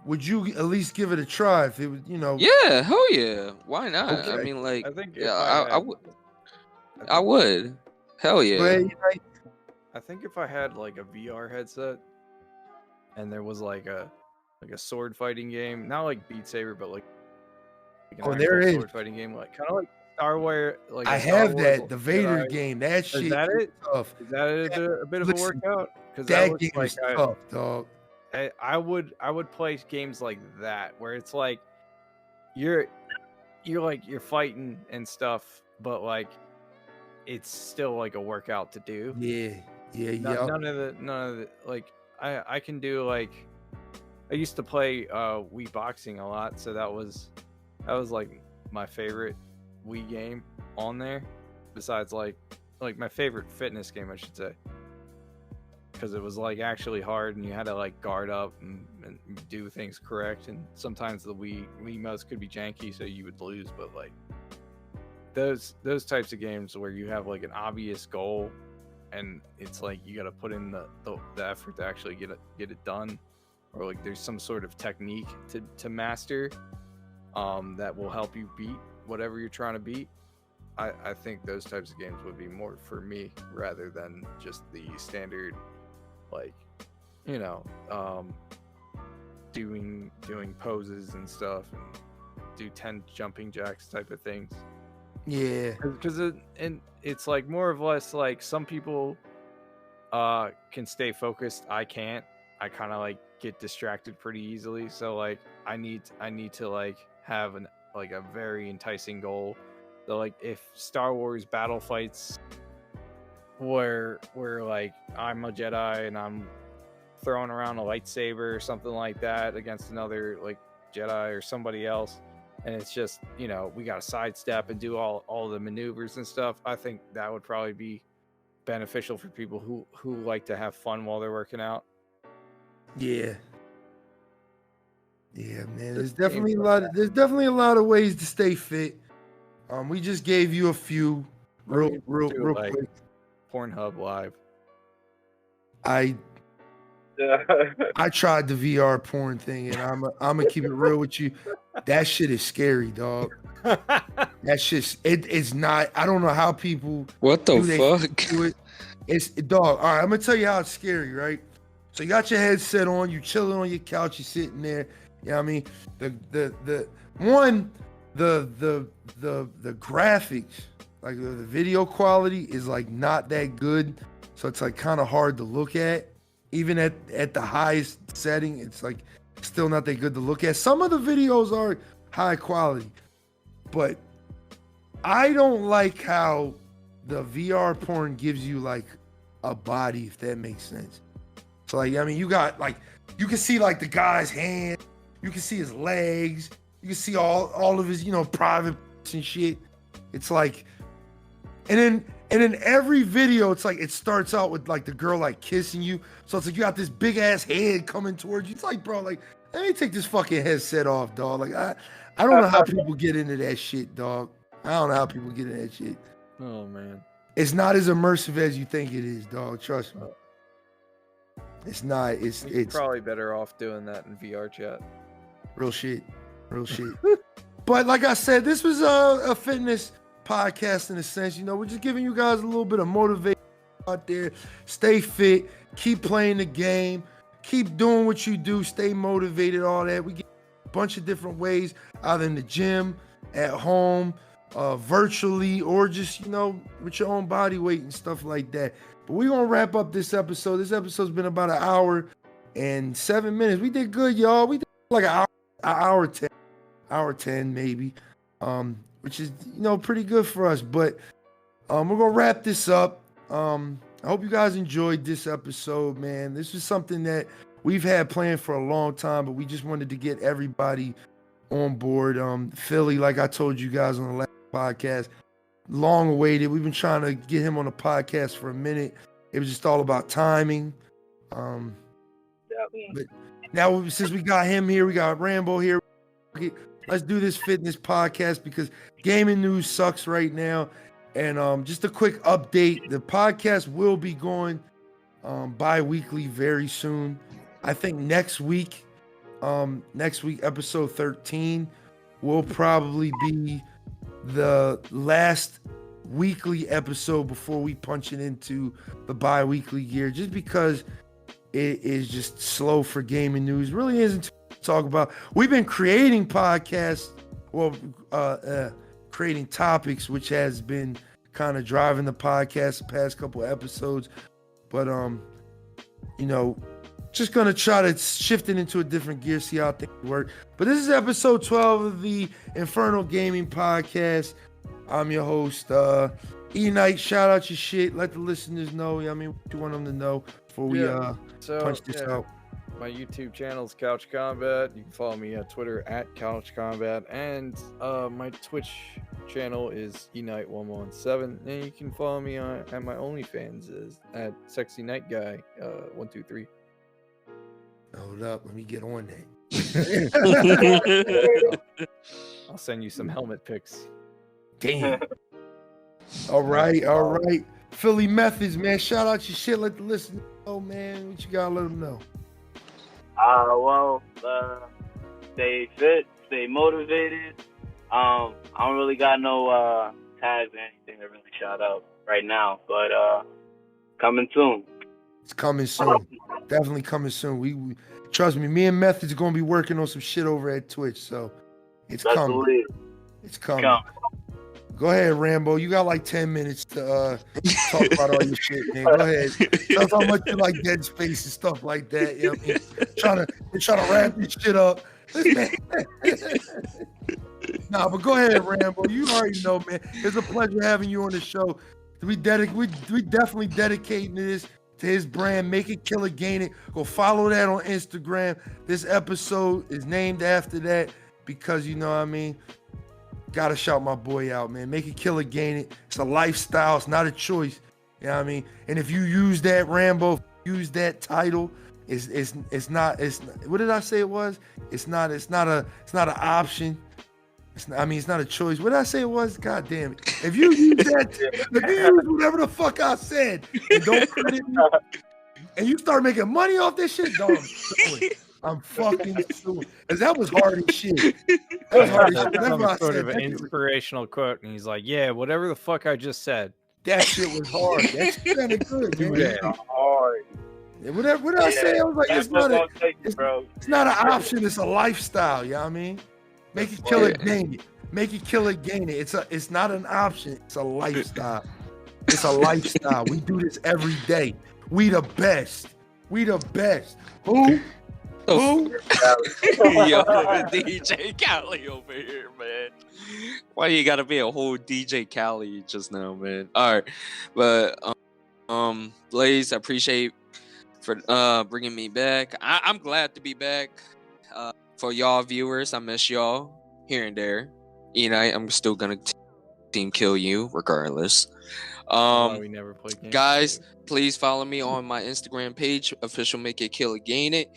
would you at least give it a try if it was, you know? Yeah, hell yeah. Why not? Okay. I mean, like, I think I would. Hell yeah. But, I think if I had like a VR headset and there was like a sword fighting game, not like Beat Saber, but like an there actual is. sword fighting game, like kind of like Star Wars. Like I Star have Wars that, the Vader game. That shit Is that is it? tough. Is that a bit of a Listen, workout? Because That game is tough, dog. I would play games like that where it's like you're fighting and stuff, but like it's still like a workout to do. Yeah. None of the like I can do, like, I used to play Wii boxing a lot, so that was like my favorite Wii game on there, besides like my favorite fitness game, I should say, because it was like actually hard and you had to like guard up and do things correct, and sometimes the Wii mouse could be janky, so you would lose. But like those types of games where you have like an obvious goal and it's like you got to put in the effort to actually get it done, or like there's some sort of technique to master that will help you beat whatever you're trying to beat. I think those types of games would be more for me rather than just the standard, like, you know, doing poses and stuff and do 10 jumping jacks type of things. Yeah, because it's like more or less like some people can stay focused. I can't. I kind of like get distracted pretty easily, so like I need to like have a very enticing goal. So like if Star Wars battle fights where like I'm a Jedi and I'm throwing around a lightsaber or something like that against another like Jedi or somebody else, and it's just, you know, we got to sidestep and do all the maneuvers and stuff. I think that would probably be beneficial for people who like to have fun while they're working out. Yeah. Yeah, man. There's definitely a lot of ways to stay fit. We just gave you a few real like quick. Pornhub Live. I tried the VR porn thing, and I'm gonna keep it real with you. That shit is scary, dog. That shit's it's not. I don't know how people. What the fuck? Do it. It's dog. All right, I'm gonna tell you how it's scary, right? So you got your headset on, you chilling on your couch, you sitting there. You know what I mean? The graphics, like the video quality is like not that good. So it's like kind of hard to look at. Even at the highest setting, it's like still not that good to look at. Some of the videos are high quality, but I don't like how the VR porn gives you like a body, if that makes sense. So like, I mean, you got like, you can see like the guy's hand, you can see his legs, you can see all of his, you know, private and shit. It's like, and then every video, it's like, it starts out with like the girl like kissing you. So it's like, you got this big ass head coming towards you. It's like, bro, like, let me take this fucking headset off, dog. Like, I don't know how people get into that shit, dog. I don't know how people get into that shit. Oh, man. It's not as immersive as you think it is, dog. Trust me. It's not. It's probably better off doing that in VR chat. Real shit. But like I said, this was a fitness podcast in a sense. You know, we're just giving you guys a little bit of motivation out there. Stay fit. Keep playing the game. Keep doing what you do. Stay motivated, all that. We get a bunch of different ways, either in the gym, at home, virtually, or just, you know, with your own body weight and stuff like that. But we're going to wrap up this episode. This episode's been about an hour and 7 minutes. We did good, y'all. We did like an hour 10 maybe, which is, you know, pretty good for us. But we're going to wrap this up. I hope you guys enjoyed this episode, man. This is something that we've had planned for a long time, but we just wanted to get everybody on board. Philly, like I told you guys on the last podcast, long awaited. We've been trying to get him on the podcast for a minute. It was just all about timing. But now since we got him here, we got Rambo here. Let's do this fitness podcast because gaming news sucks right now. And just a quick update, the podcast will be going bi-weekly very soon. I think next week, episode 13, will probably be the last weekly episode before we punch it into the bi-weekly gear, just because it is just slow for gaming news. Really isn't to talk about. We've been creating podcasts, creating topics, which has been kind of driving the podcast the past couple episodes. But you know, just gonna try to shift it into a different gear, see how things work. But this is episode 12 of the Infernal Gaming Podcast. I'm your host, Eknight. Shout out your shit. Let the listeners know. I mean, what you want them to know before we punch this out. My YouTube channel is Couch Combat. You can follow me on Twitter at Couch Combat, and my Twitch channel is Eknight17. And you can follow me at my OnlyFans is at Sexy Night Guy 123. Hold up, let me get on that. I'll send you some helmet pics. Damn. All right. PhillyMethods, man. Shout out your shit. Let the listeners know, man. What you gotta let them know. Stay fit, stay motivated. I don't really got no tags or anything to really shout out right now, but coming soon. It's coming soon. Definitely coming soon. We trust me and Methods are gonna be working on some shit over at Twitch, so it's coming. It's coming. Go ahead, Rambo. You got like 10 minutes to talk about all your shit, man. Go ahead. Tell us how much you like Dead Space and stuff like that. You know what I mean? Trying to wrap this shit up. Nah, but go ahead, Rambo. You already know, man. It's a pleasure having you on the show. We definitely dedicating this to his brand. Make it, kill it, gain it. Go follow that on Instagram. This episode is named after that. because you know what I mean. Gotta shout my boy out, man. Make it, kill it, gain it. It's a lifestyle. It's not a choice. You know what I mean? And if you use that Rambo, use that title, it's not. What did I say it was? It's not an option. It's not a choice. What did I say it was? God damn it. If you use that, if you use whatever the fuck I said, and don't credit me, and you start making money off this shit, dog, I'm fucking suing. Because that was hard as shit. That was hard as shit. That's what I Sort said. of an inspirational quote, and he's like, "Yeah, whatever the fuck I just said." That shit was hard. That shit sounded good, Do man. that. Hard. What did I say? I was like, That's what I'll take you, bro. it's not an option. It's a lifestyle. You know what I mean? Make it, kill it, gain it. Make it, kill it, gain it. It's not an option. It's a lifestyle. It's a lifestyle. We do this every day. We the best. We the best. Who? Who? Yo, DJ Khaled over here, man. Why you gotta be a whole DJ Khaled just now, man? All right, but Blaze, I appreciate for bringing me back. I'm glad to be back. For y'all viewers, I miss y'all here and there. I'm still gonna team kill you regardless. We never played games Guys, together. please follow me on my Instagram page, official make it kill it gain it,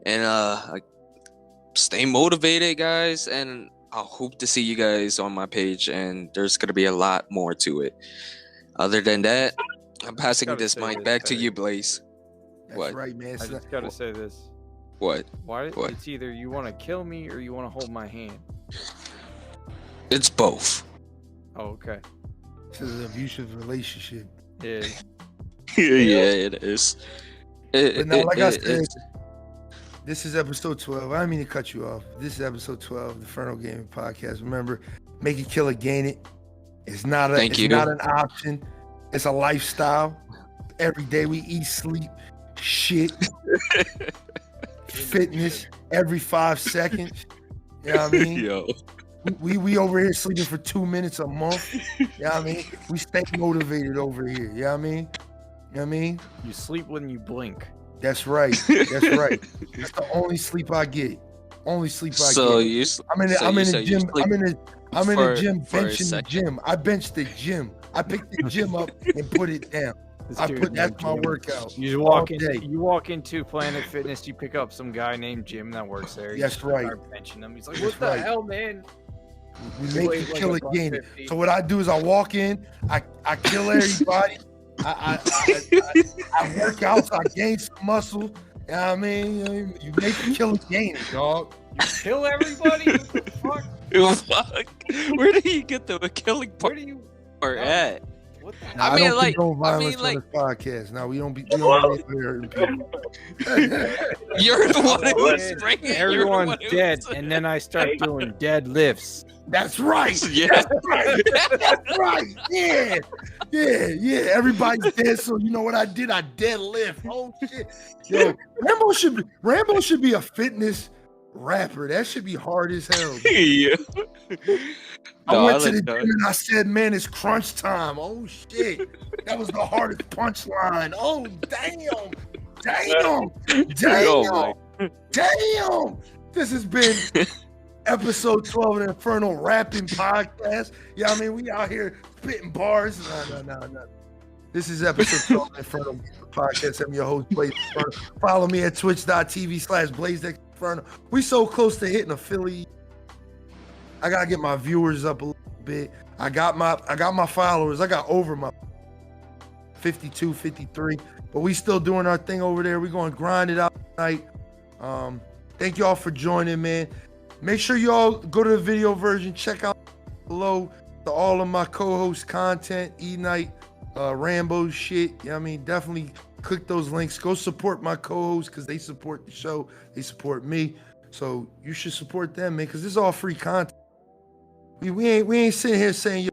and stay motivated, guys. And I hope to see you guys on my page. And there's gonna be a lot more to it. Other than that, I'm passing Gotta this say mic this, back to Terry. you, Blaze. That's What? right, man. I It's just gotta say this. What? Why? What? It's either you want to kill me or you want to hold my hand. It's both. Oh, okay. This is an abusive relationship. Yeah. Yeah, it is. But now, like I said, it's- this is episode 12. I didn't mean to cut you off. This is episode 12 of the Inferno Gaming Podcast. Remember, make it, kill it, gain it. It's not an option. It's a lifestyle. Every day we eat, sleep, shit, fitness every 5 seconds. You know what I mean? Yo. We over here sleeping for 2 minutes a month. You know what I mean? We stay motivated over here. You know what I mean? You know what I mean? You sleep when you blink. That's right. That's right. That's the only sleep I get. Only sleep I So get. you. I'm in the gym. I'm in the gym for a benching the second. gym. I bench the gym. I pick the gym up and put it down. That's my workout. You just all walk day. you walk into Planet Fitness, you pick up some guy named Jim that works there. You That's just right. Start benching him. He's like, That's "What the right. hell, man?" We You make weigh it, like kill a it, buck gain it. 50. So what I do is I walk in, I kill everybody. I work out, so I gain some muscle. You know what I mean? You make it, kill it, gain it, dog. You kill everybody? What the fuck? Fuck. Where do you get the killing Where part do you? at? What the hell? Nah, I mean, don't like- condone I violence mean, like- on this podcast. No, we don't be hurting people. You're the one who was Yeah, bringing. you're the Everyone's one who dead, was- and then I start doing deadlifts. That's right. Yeah. That's right. That's right. Yeah. Everybody's dead. So you know what I did? I deadlift. Oh shit. Yo, Rambo should be a fitness rapper. That should be hard as hell. Yeah. I No, went to the like gym that. and I said, man, it's crunch time. Oh shit. That was the hardest punchline. Oh damn. Oh, Damn. This has been episode 12 of the Infernal Rapping Podcast. Yeah, I mean, we out here spitting bars. No. This is episode 12 of the Infernal Podcast. I'm your host, Blaze Inferno. Follow me at twitch.tv/BlazeXinferno. We so close to hitting a Philly. I gotta get my viewers up a little bit. I got my followers. I got over my 52, 53. But we still doing our thing over there. We're going to grind it out tonight. Thank y'all for joining, man. Make sure y'all go to the video version. Check out below to all of my co-host content, Eknight, Rambo shit. You know what I mean? Definitely click those links. Go support my co-hosts because they support the show. They support me. So you should support them, man, because this is all free content. We ain't sitting here saying, yo,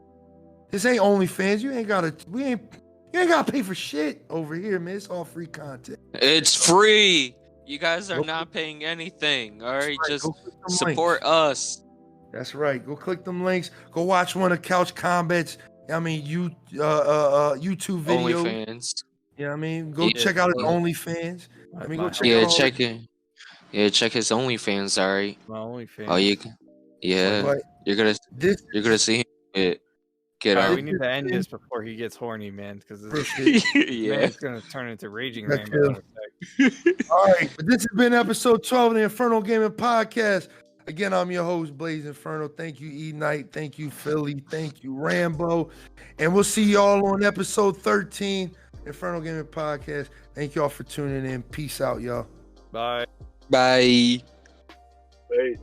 this ain't OnlyFans. You ain't gotta pay for shit over here, man. It's all free content. It's free. You guys are not paying anything. All right, Right, just go click them support links. us. That's right. Go click them links. Go watch one of Couch Combat's. YouTube videos. OnlyFans. You know what I mean? Go Yeah. check out his OnlyFans. I mean, go check Yeah, out check it. Yeah, check his OnlyFans. All right. My OnlyFans. Oh, you Yeah, But you're gonna see him get All right, out. we need to end this before he gets horny, man, because this Yeah. man's gonna turn into Raging That's Rambo. in a sec. All right, but this has been episode 12 of the Inferno Gaming Podcast. Again, I'm your host, Blaze Inferno. Thank you, Eknight. Thank you, Philly. Thank you, Rambo. And we'll see y'all on episode 13, Inferno Gaming Podcast. Thank y'all for tuning in. Peace out, y'all. Bye. Bye. Wait.